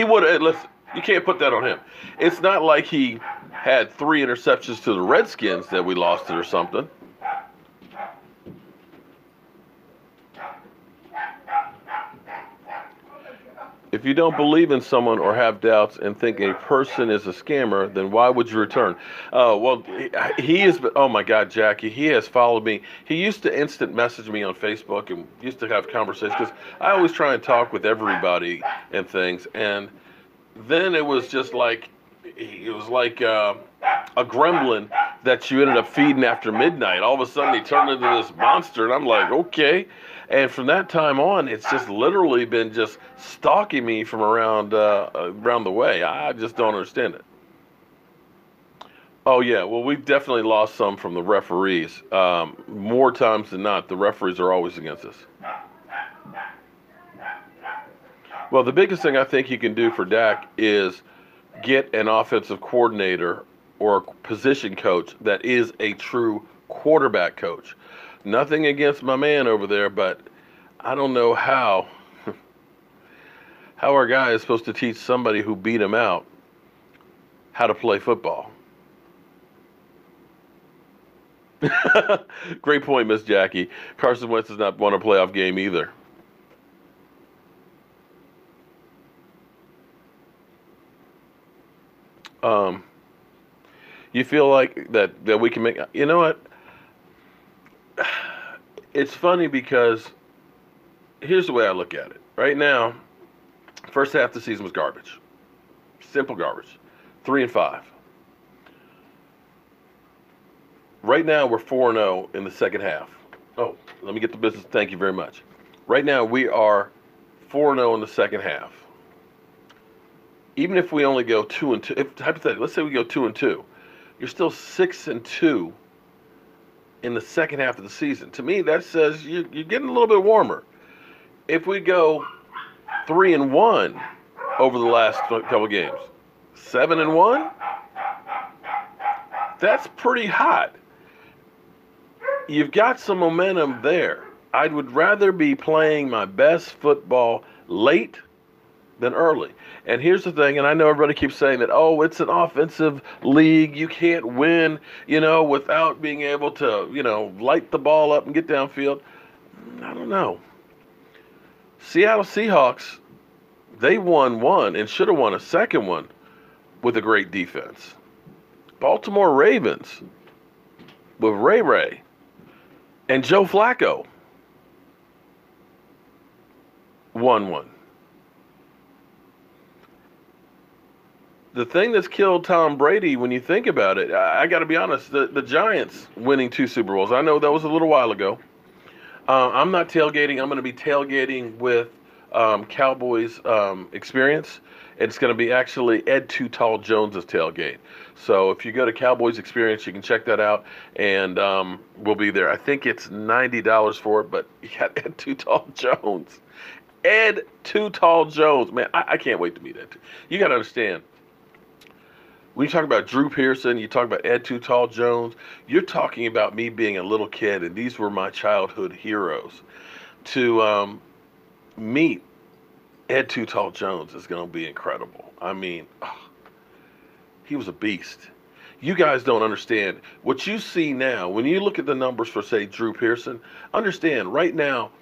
[SPEAKER 7] would have, listen, you can't put that on him. It's not like he had 3 interceptions to the Redskins that we lost it or something. If you don't believe in someone or have doubts and think a person is a scammer, then why would you return? Well, he is, oh my God, Jackie, he has followed me. He used to instant message me on Facebook and used to have conversations, because I always try and talk with everybody and things. And then it was just like, it was like a gremlin that you ended up feeding after midnight. All of a sudden he turned into this monster, and I'm like, okay. And from that time on, it's just literally been just stalking me from around the way. I just don't understand it. Oh, yeah. Well, we've definitely lost some from the referees. More times than not, the referees are always against us. Well, the biggest thing I think you can do for Dak is get an offensive coordinator or a position coach that is a true quarterback coach. Nothing against my man over there, but I don't know how our guy is supposed to teach somebody who beat him out how to play football. Great point, Miss Jackie. Carson Wentz has not won a playoff game either. You feel like that we can make, you know what? It's funny because here's the way I look at it. Right now, first half of the season was garbage. Simple garbage. 3-5. Right now, we're 4-0 in the second half. Oh, let me get the business. Thank you very much. Right now, we are 4-0 in the second half. Even if we only go 2-2, hypothetically, let's say we go 2-2, you're still 6-2 in the second half of the season. To me, that says you're getting a little bit warmer. If we go 3-1 over the last couple games, 7-1, that's pretty hot. You've got some momentum there. I would rather be playing my best football late than early. And here's the thing, and I know everybody keeps saying that, oh, it's an offensive league. You can't win, without being able to, light the ball up and get downfield. I don't know. Seattle Seahawks, They won one and should have won a second one with a great defense. Baltimore Ravens with Ray and Joe Flacco won one. The thing that's killed Tom Brady, when you think about it, I got to be honest, the Giants winning 2 Super Bowls. I know that was a little while ago. I'm not tailgating. I'm going to be tailgating with Cowboys Experience. It's going to be actually Ed Too Tall Jones's tailgate. So if you go to Cowboys Experience, you can check that out, and we'll be there. I think it's $90 for it, but you got Ed Too Tall Jones. Ed Too Tall Jones. Man, I can't wait to meet Ed. You got to understand, when you talk about Drew Pearson, you talk about Ed Too Tall Jones, you're talking about me being a little kid, and these were my childhood heroes. To meet Ed Too Tall Jones is going to be incredible. I mean, he was a beast. You guys don't understand. What you see now, when you look at the numbers for, say, Drew Pearson, understand right now,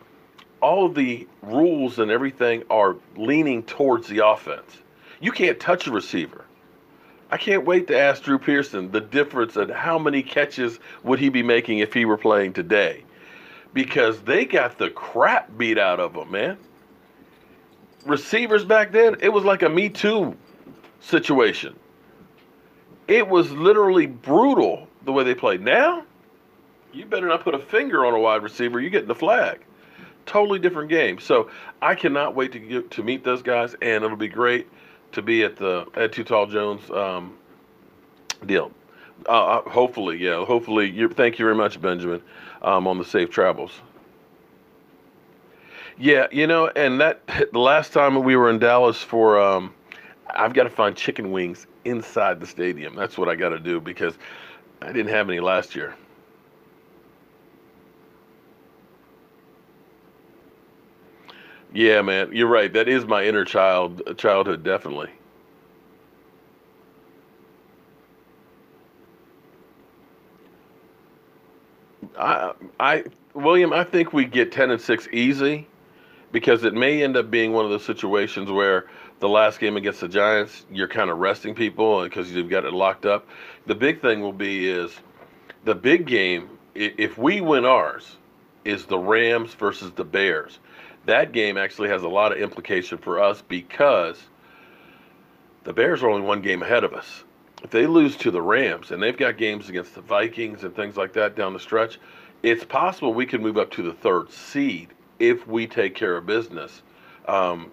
[SPEAKER 7] all of the rules and everything are leaning towards the offense. You can't touch a receiver. I can't wait to ask Drew Pearson the difference in how many catches would he be making if he were playing today. Because they got the crap beat out of them, man. Receivers back then, it was like a Me Too situation. It was literally brutal the way they played. Now, you better not put a finger on a wide receiver, you're getting the flag. Totally different game. So I cannot wait to meet those guys, and it'll be great to be at the Ed Too Tall Jones deal. Hopefully, yeah. Hopefully, thank you very much, Benjamin, on the safe travels. Yeah, you know, and the last time we were in Dallas for, I've got to find chicken wings inside the stadium. That's what I got to do because I didn't have any last year. Yeah, man, you're right. That is my inner childhood, definitely. William, I think we get 10-6 easy because it may end up being one of those situations where the last game against the Giants, you're kind of resting people because you've got it locked up. The big thing will be is the big game, if we win ours, is the Rams versus the Bears. That game actually has a lot of implication for us because the Bears are only one game ahead of us. If they lose to the Rams, and they've got games against the Vikings and things like that down the stretch, it's possible we can move up to the 3rd seed if we take care of business down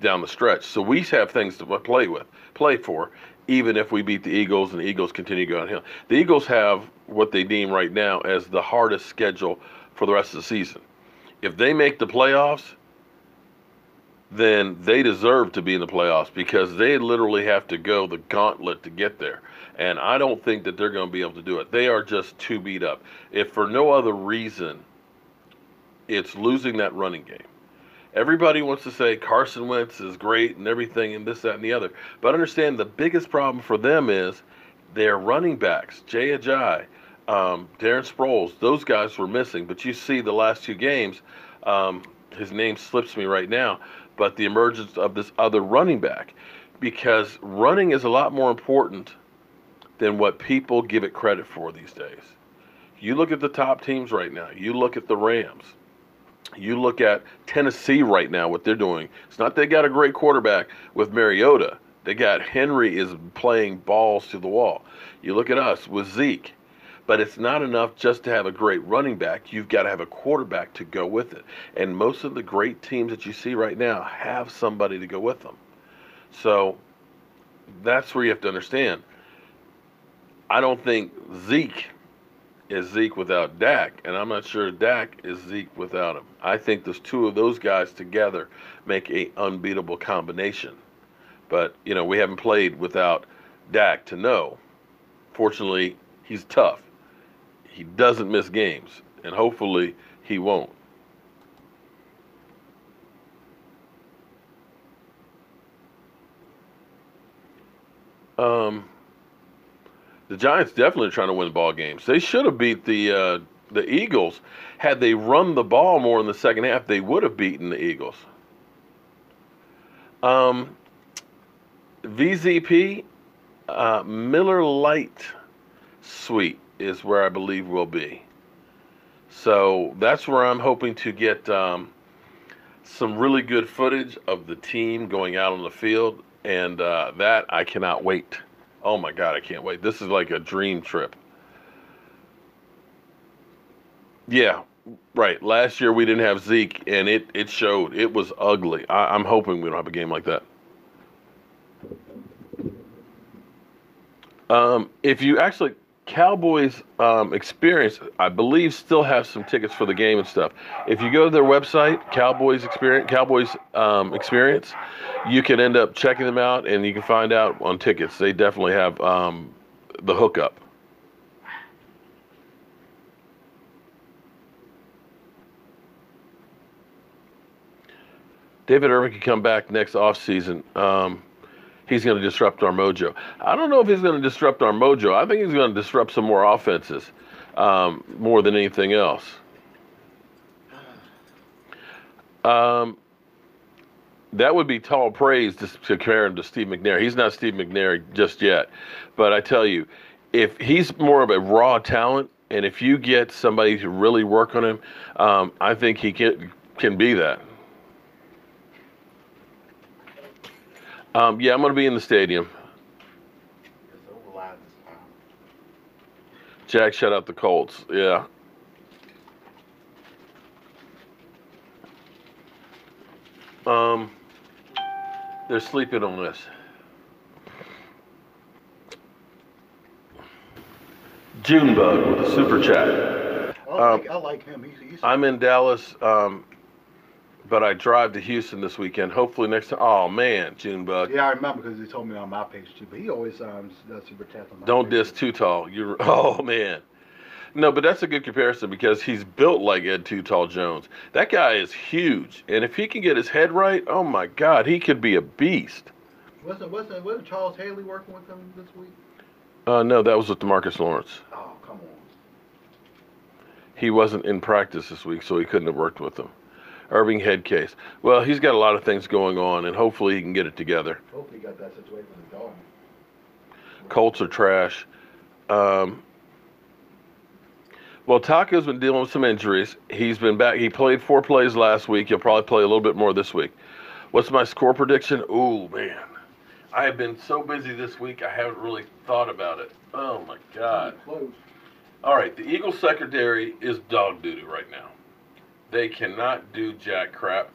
[SPEAKER 7] the stretch. So we have things to play for, even if we beat the Eagles and the Eagles continue to go downhill. The Eagles have what they deem right now as the hardest schedule for the rest of the season. If they make the playoffs, then they deserve to be in the playoffs because they literally have to go the gauntlet to get there. And I don't think that they're going to be able to do it. They are just too beat up. If for no other reason, it's losing that running game. Everybody wants to say Carson Wentz is great and everything and this, that, and the other. But understand the biggest problem for them is their running backs, Jay Ajayi, Darren Sproles, those guys were missing. But you see the last 2 games, his name slips me right now, but the emergence of this other running back. Because running is a lot more important than what people give it credit for these days. You look at the top teams right now. You look at the Rams. You look at Tennessee right now, what they're doing. It's not they got a great quarterback with Mariota. They got Henry is playing balls to the wall. You look at us with Zeke. But it's not enough just to have a great running back. You've got to have a quarterback to go with it. And most of the great teams that you see right now have somebody to go with them. So that's where you have to understand. I don't think Zeke is Zeke without Dak, and I'm not sure Dak is Zeke without him. I think those 2 of those guys together make an unbeatable combination. But, you know, we haven't played without Dak to know. Fortunately, he's tough. He doesn't miss games, and hopefully he won't. The Giants definitely are trying to win ball games. They should have beat the Eagles. Had they run the ball more in the second half, they would have beaten the Eagles. VZP, Miller Lite Suite is where I believe we'll be. So that's where I'm hoping to get some really good footage of the team going out on the field, and that I cannot wait. Oh my God, I can't wait. This is like a dream trip. Yeah, right. Last year we didn't have Zeke, and it showed. It was ugly. I'm hoping we don't have a game like that. If you actually, Cowboys Experience, I believe, still have some tickets for the game and stuff. If you go to their website, Cowboys Experience, you can end up checking them out, and you can find out on tickets. They definitely have the hookup. David Irvin can come back next offseason. He's going to disrupt our mojo. I don't know if he's going to disrupt our mojo. I think he's going to disrupt some more offenses more than anything else. That would be tall praise to compare him to Steve McNair. He's not Steve McNair just yet. But I tell you, if he's more of a raw talent, and if you get somebody to really work on him, I think he can be that. Yeah, I'm going to be in the stadium. Jack shut out the Colts. Yeah. They're sleeping on this. Junebug with a super chat.
[SPEAKER 3] I like him. He's
[SPEAKER 7] I'm in Dallas, but I drive to Houston this weekend. Hopefully next time. Oh man, Junebug.
[SPEAKER 3] Yeah, I remember because he told me on my page too. But he always does super chats on my
[SPEAKER 7] Don't
[SPEAKER 3] page.
[SPEAKER 7] diss Too Tall. Oh man. No, but that's a good comparison because he's built like Ed Too Tall Jones. That guy is huge, and if he can get his head right, oh my God, he could be a beast.
[SPEAKER 3] Wasn't Charles Haley working with him this week?
[SPEAKER 7] No, that was with DeMarcus Lawrence.
[SPEAKER 3] Oh, come on.
[SPEAKER 7] He wasn't in practice this week, so he couldn't have worked with them. Irving head case. Well, he's got a lot of things going on, and hopefully he can get it together.
[SPEAKER 3] Hopefully he got that situation with the dog.
[SPEAKER 7] Colts are trash. Well, Taco's been dealing with some injuries. He's been back. He played 4 plays last week. He'll probably play a little bit more this week. What's my score prediction? Ooh, man. I have been so busy this week, I haven't really thought about it. Oh, my God.
[SPEAKER 3] Close.
[SPEAKER 7] All right, the Eagles secondary is dog doo-doo right now. They cannot do jack crap.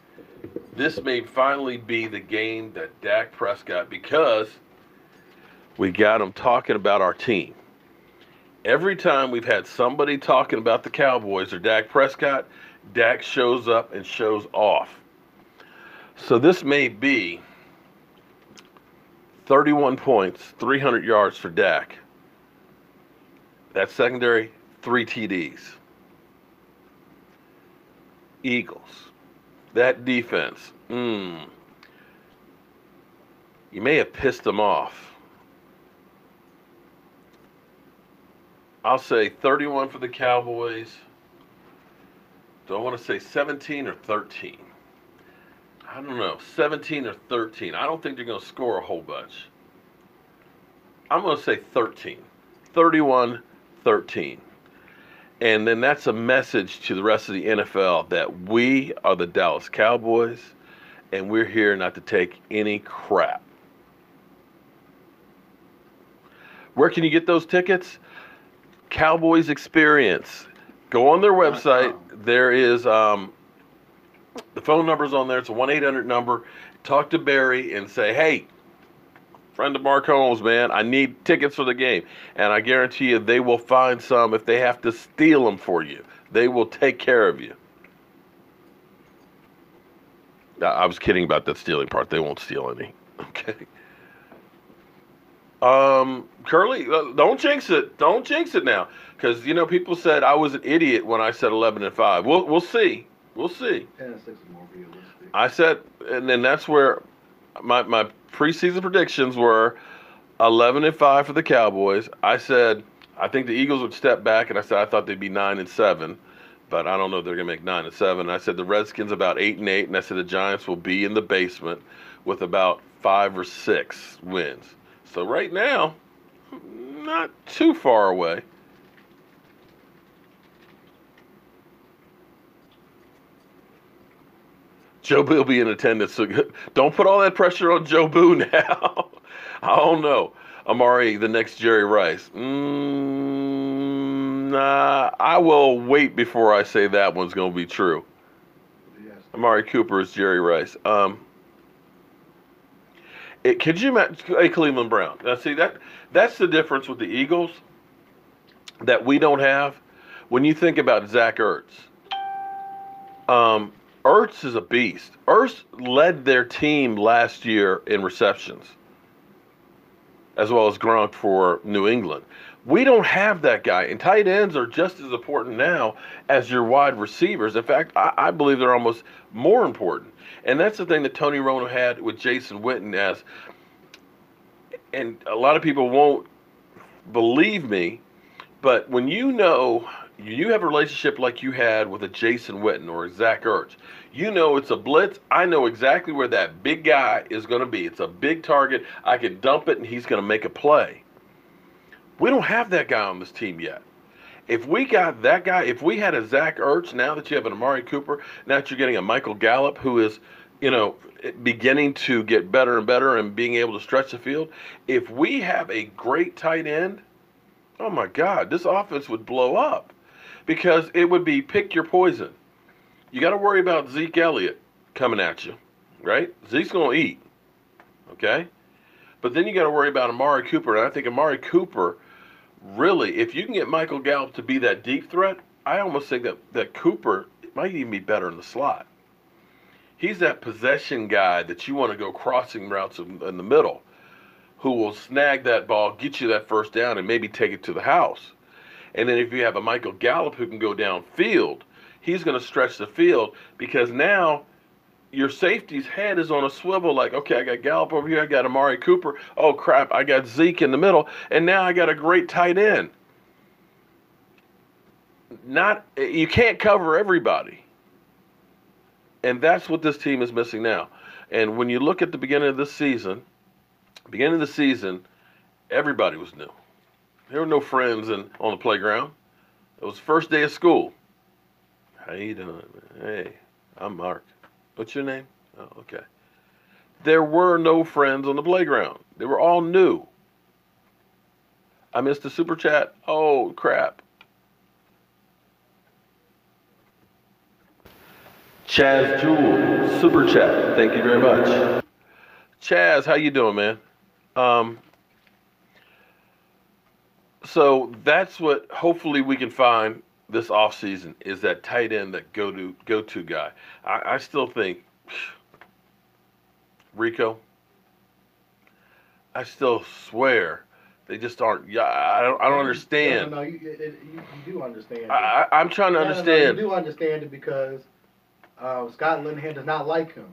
[SPEAKER 7] This may finally be the game that Dak Prescott, because we got him talking about our team. Every time we've had somebody talking about the Cowboys or Dak Prescott, Dak shows up and shows off. So this may be 31 points, 300 yards for Dak. That secondary, 3 TDs. Eagles. That defense. You may have pissed them off. I'll say 31 for the Cowboys. Do I want to say 17 or 13? I don't know. 17 or 13. I don't think they're going to score a whole bunch. I'm going to say 13. 31-13. And then that's a message to the rest of the NFL that we are the Dallas Cowboys, and we're here not to take any crap. Where can you get those tickets? Cowboys Experience. Go on their website. There is the phone number's on there. It's a 1-800 number. Talk to Barry and say, hey, friend of Mark Holmes, man, I need tickets for the game. And I guarantee you they will find some. If they have to steal them for you, they will take care of you. I was kidding about that stealing part. They won't steal any. Okay. Curly, don't jinx it. Don't jinx it now. Because, you know, people said I was an idiot when I said 11-5. We'll see. We'll see.
[SPEAKER 3] 10 and 6 is more realistic.
[SPEAKER 7] I said, and then that's where my preseason predictions were 11-5 for the Cowboys. I said I think the Eagles would step back, and I said I thought they'd be 9-7, but I don't know if they're gonna make 9-7. And I said the Redskins about 8-8, and I said the Giants will be in the basement with about 5 or 6 wins. So right now, not too far away. Jobu will be in attendance. So don't put all that pressure on Jobu now. I don't know. Amari, the next Jerry Rice. Nah, I will wait before I say that one's going to be true. Yes. Amari Cooper is Jerry Rice. Could you imagine a Cleveland Brown? Now, see, that's the difference with the Eagles that we don't have. When you think about Zach Ertz, Ertz is a beast. Ertz led their team last year in receptions, as well as Gronk for New England. We don't have that guy, and tight ends are just as important now as your wide receivers. In fact, I believe they're almost more important. And that's the thing that Tony Romo had with Jason Witten and a lot of people won't believe me, but when you have a relationship like you had with a Jason Witten or a Zach Ertz, you know it's a blitz. I know exactly where that big guy is going to be. It's a big target. I can dump it, and he's going to make a play. We don't have that guy on this team yet. If we got that guy, if we had a Zach Ertz, now that you have an Amari Cooper, now that you're getting a Michael Gallup who is, beginning to get better and better and being able to stretch the field, if we have a great tight end, oh my God, this offense would blow up because it would be pick your poison. You got to worry about Zeke Elliott coming at you, right? Zeke's going to eat, okay? But then you got to worry about Amari Cooper, and I think Amari Cooper, really, if you can get Michael Gallup to be that deep threat, I almost think that Cooper might even be better in the slot. He's that possession guy that you want to go crossing routes in the middle, who will snag that ball, get you that first down, and maybe take it to the house. And then if you have a Michael Gallup who can go downfield, he's going to stretch the field because now your safety's head is on a swivel like, okay, I got Gallup over here, I got Amari Cooper, oh crap, I got Zeke in the middle, and now I got a great tight end. You can't cover everybody. And that's what this team is missing now. And when you look at the beginning of the season, everybody was new. There were no friends on the playground. It was the first day of school. How you doing? Hey, I'm Mark. What's your name? Oh, okay. There were no friends on the playground. They were all new. I missed the super chat. Oh, crap. Chaz Jewell, super chat. Thank you very much. Chaz, how you doing, man? So that's what hopefully we can find this offseason is that tight end, that go-to guy. I still think Rico, I still swear they just aren't. Yeah, I don't understand.
[SPEAKER 4] No, you do understand.
[SPEAKER 7] I'm trying to understand.
[SPEAKER 4] You do understand it because Scott Linehan does not like him.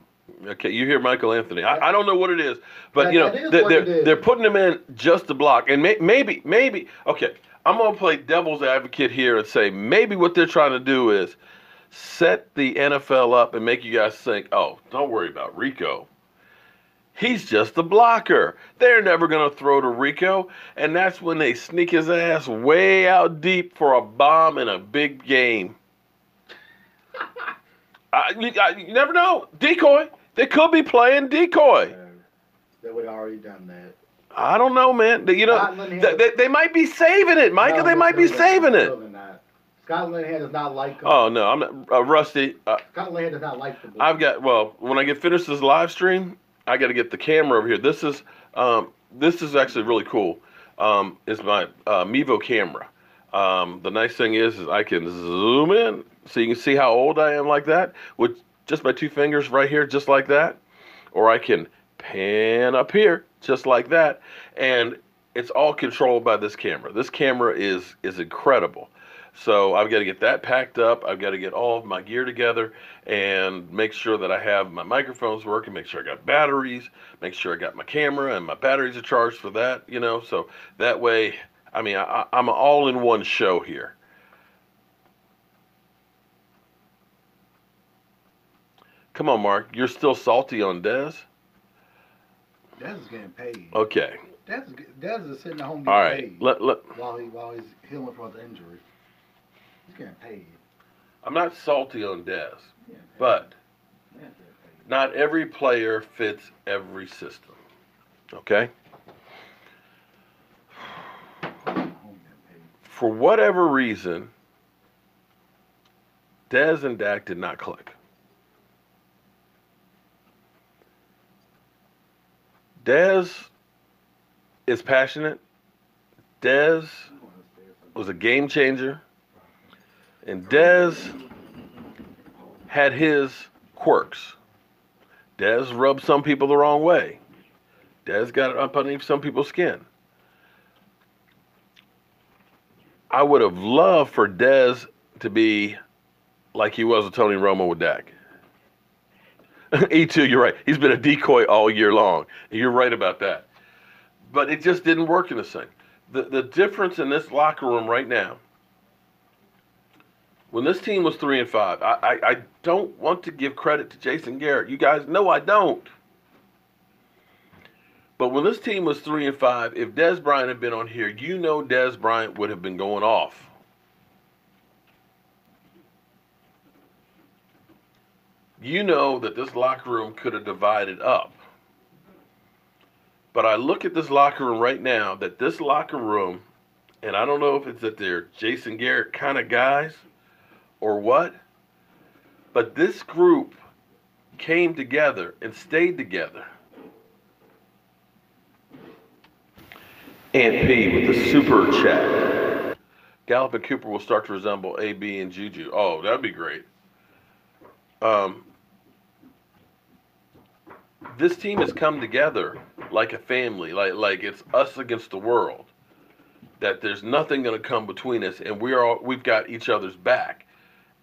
[SPEAKER 7] Okay, you hear Michael Anthony. I don't know what it is, but they're putting him in just to block, and maybe. Okay, I'm gonna play devil's advocate here and say maybe what they're trying to do is set the NFL up and make you guys think, oh, don't worry about Rico. He's just a blocker. They're never gonna throw to Rico, and that's when they sneak his ass way out deep for a bomb in a big game. You never know. Decoy. They could be playing decoy.
[SPEAKER 4] They would have already done that.
[SPEAKER 7] I don't know, man. They might be saving it, Micah. They might be saving it.
[SPEAKER 4] Scott Linehan does not like him.
[SPEAKER 7] Oh, no. I'm not. Rusty.
[SPEAKER 4] Scott Linehan does not like the blue.
[SPEAKER 7] When I get finished this live stream, I got to get the camera over here. This is actually really cool. It's my Mevo camera. The nice thing is I can zoom in so you can see how old I am like that with just my 2 fingers right here, just like that. Or I can pan up here just like that. And it's all controlled by this camera. This camera is incredible. So I've got to get that packed up. I've got to get all of my gear together and make sure that I have my microphones working, make sure I got batteries, make sure I got my camera and my batteries are charged for that, so that way, I'm an all-in-one show here. Come on, Mark. You're still salty on Dez?
[SPEAKER 4] Dez is getting paid.
[SPEAKER 7] Okay.
[SPEAKER 4] Dez is sitting at home
[SPEAKER 7] All
[SPEAKER 4] getting
[SPEAKER 7] right.
[SPEAKER 4] paid while he's healing from the injury. He's getting paid.
[SPEAKER 7] I'm not salty on Dez, but not every player fits every system. Okay? For whatever reason, Dez and Dak did not click. Dez is passionate. Dez was a game changer. And Dez had his quirks. Dez rubbed some people the wrong way. Dez got up underneath some people's skin. I would have loved for Dez to be like he was with Tony Romo with Dak. E2, you're right. He's been a decoy all year long. You're right about that. But it just didn't work in this thing. The difference in this locker room right now, when this team was 3-5, I don't want to give credit to Jason Garrett. You guys know I don't. But when this team was 3-5, if Dez Bryant had been on here, you know Dez Bryant would have been going off. You know that this locker room could have divided up. But I look at this locker room right now, that this locker room, and I don't know if it's that they're Jason Garrett kind of guys or what, but this group came together and stayed together. Aunt P with the super chat. Gallup and Cooper will start to resemble AB and Juju. Oh, that'd be great. This team has come together like a family, like it's us against the world. That there's nothing going to come between us, and we've got each other's back,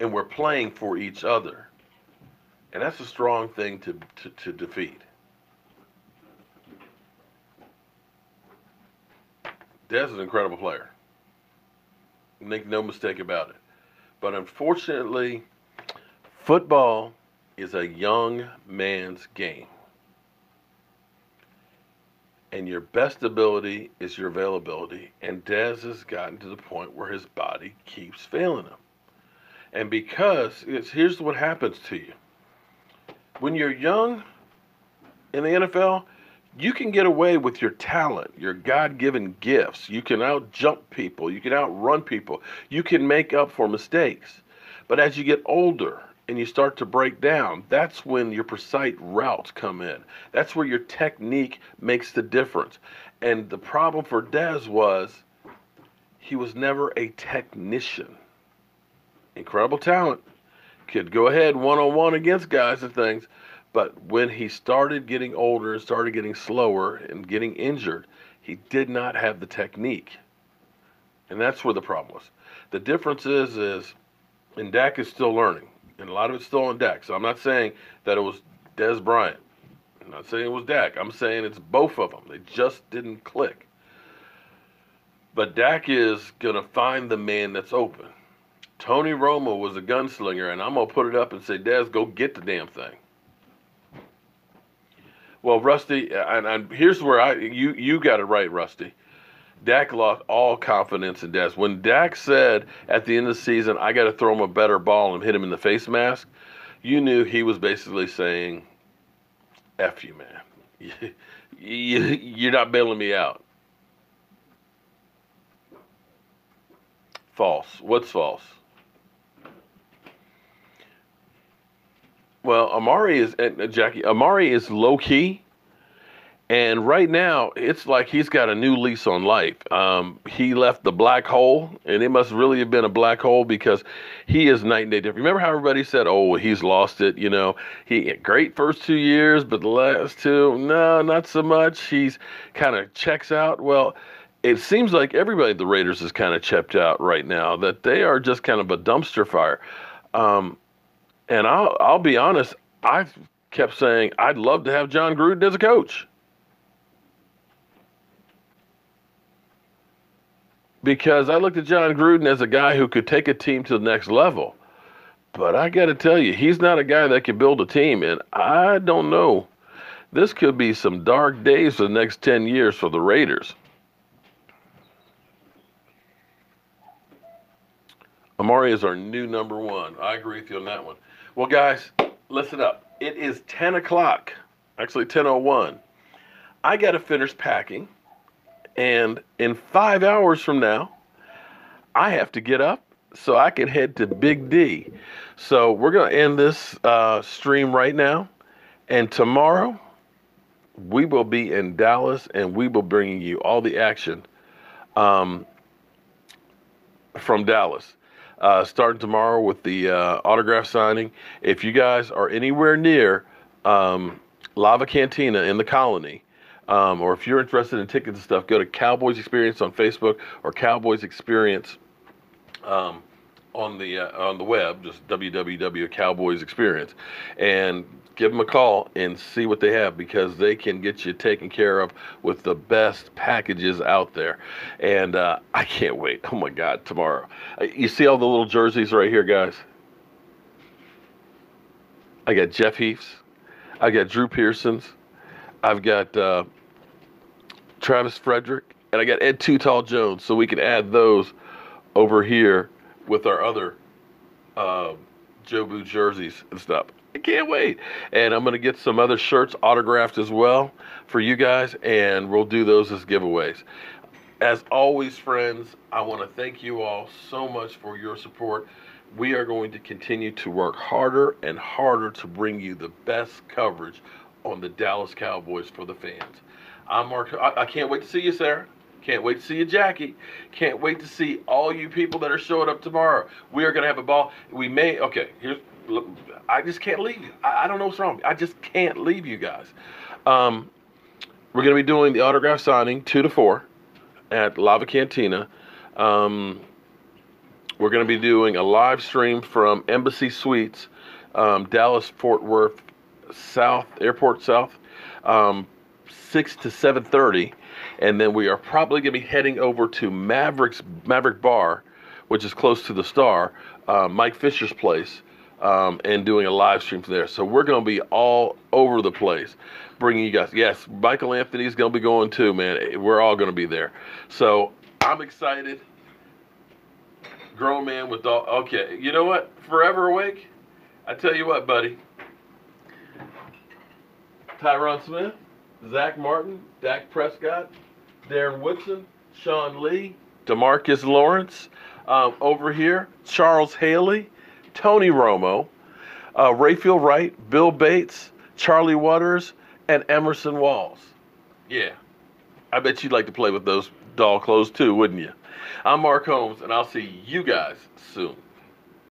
[SPEAKER 7] and we're playing for each other, and that's a strong thing to defeat. Dez is an incredible player. Make no mistake about it. But unfortunately, football is a young man's game. And your best ability is your availability. And Dez has gotten to the point where his body keeps failing him. And because, here's what happens to you. When you're young in the NFL, you can get away with your talent, your God-given gifts. You can out-jump people. You can outrun people. You can make up for mistakes. But as you get older and you start to break down, that's when your precise routes come in. That's where your technique makes the difference. And the problem for Dez was he was never a technician. Incredible talent. Could go ahead one-on-one against guys and things. But when he started getting older and started getting slower and getting injured, he did not have the technique. And that's where the problem was. The difference is, and Dak is still learning, and a lot of it's still on Dak. So I'm not saying that it was Dez Bryant. I'm not saying it was Dak. I'm saying it's both of them. They just didn't click. But Dak is going to find the man that's open. Tony Romo was a gunslinger, and I'm going to put it up and say, Dez, go get the damn thing. Well, Rusty, and here's where you got it right, Rusty. Dak lost all confidence in Dez. When Dak said at the end of the season, I got to throw him a better ball and hit him in the face mask, you knew he was basically saying, F you, man. You're not bailing me out. False. What's false? Well, Amari is low key, and right now it's like he's got a new lease on life. He left the black hole, and it must really have been a black hole because he is night and day different. Remember how everybody said, "Oh, he's lost it." You know, he had great first 2 years, but the last two, no, not so much. He's kind of checks out. Well, it seems like everybody at the Raiders is kind of checked out right now. That they are just kind of a dumpster fire. And I'll be honest, I've kept saying I'd love to have John Gruden as a coach. Because I looked at John Gruden as a guy who could take a team to the next level. But I got to tell you, he's not a guy that can build a team. And I don't know This could be some dark days for the next 10 years for the Raiders. Amari is our new number one. I agree with you on that one. Well, guys, listen up. It is 10 o'clock, actually 10:01. I got to finish packing, and in 5 hours from now, I have to get up so I can head to Big D. So we're going to end this stream right now, and tomorrow we will be in Dallas, and we will bring you all the action from Dallas. Starting tomorrow with the autograph signing. If you guys are anywhere near Lava Cantina in the Colony, or if you're interested in tickets and stuff, go to Cowboys Experience on Facebook or Cowboys Experience on the web, just www.Cowboys Experience, and give them a call and see what they have, because they can get you taken care of with the best packages out there. And I can't wait. Oh my God, tomorrow. You see all the little jerseys right here, guys? I got Jeff Heath's. I got Drew Pearson's. I've got Travis Fredrick, and I got Ed Too Tall Jones, so we can add those over here with our other Jobu jerseys and stuff. I can't wait. And I'm going to get some other shirts autographed as well for you guys, and we'll do those as giveaways. As always, friends, I want to thank you all so much for your support. We are going to continue to work harder and harder to bring you the best coverage on the Dallas Cowboys for the fans. I'm Mark. I can't wait to see you, Sarah. Can't wait to see you, Jackie. Can't wait to see all you people that are showing up tomorrow. We are going to have a ball. Look, I just can't leave you. I don't know what's wrong. I just can't leave you guys. We're going to be doing the autograph signing 2 to 4 at Lava Cantina. We're going to be doing a live stream from Embassy Suites, Dallas Fort Worth South, Airport South, 6 to 7:30. And then we are probably going to be heading over to Maverick Bar, which is close to the Star, Mike Fisher's place, and doing a live stream from there. So we're going to be all over the place, bringing you guys. Yes, Michael Anthony's going to be going too, man. We're all going to be there. So I'm excited. Grown man with dog. Okay, you know what? Forever Awake. I tell you what, buddy. Tyron Smith, Zack Martin, Dak Prescott, Darren Woodson, Sean Lee, DeMarcus Lawrence, over here, Charles Haley, Tony Romo, Rayfield Wright, Bill Bates, Charlie Waters, and Emerson Walls. Yeah, I bet you'd like to play with those doll clothes too, wouldn't you? I'm Mark Holmes, and I'll see you guys soon.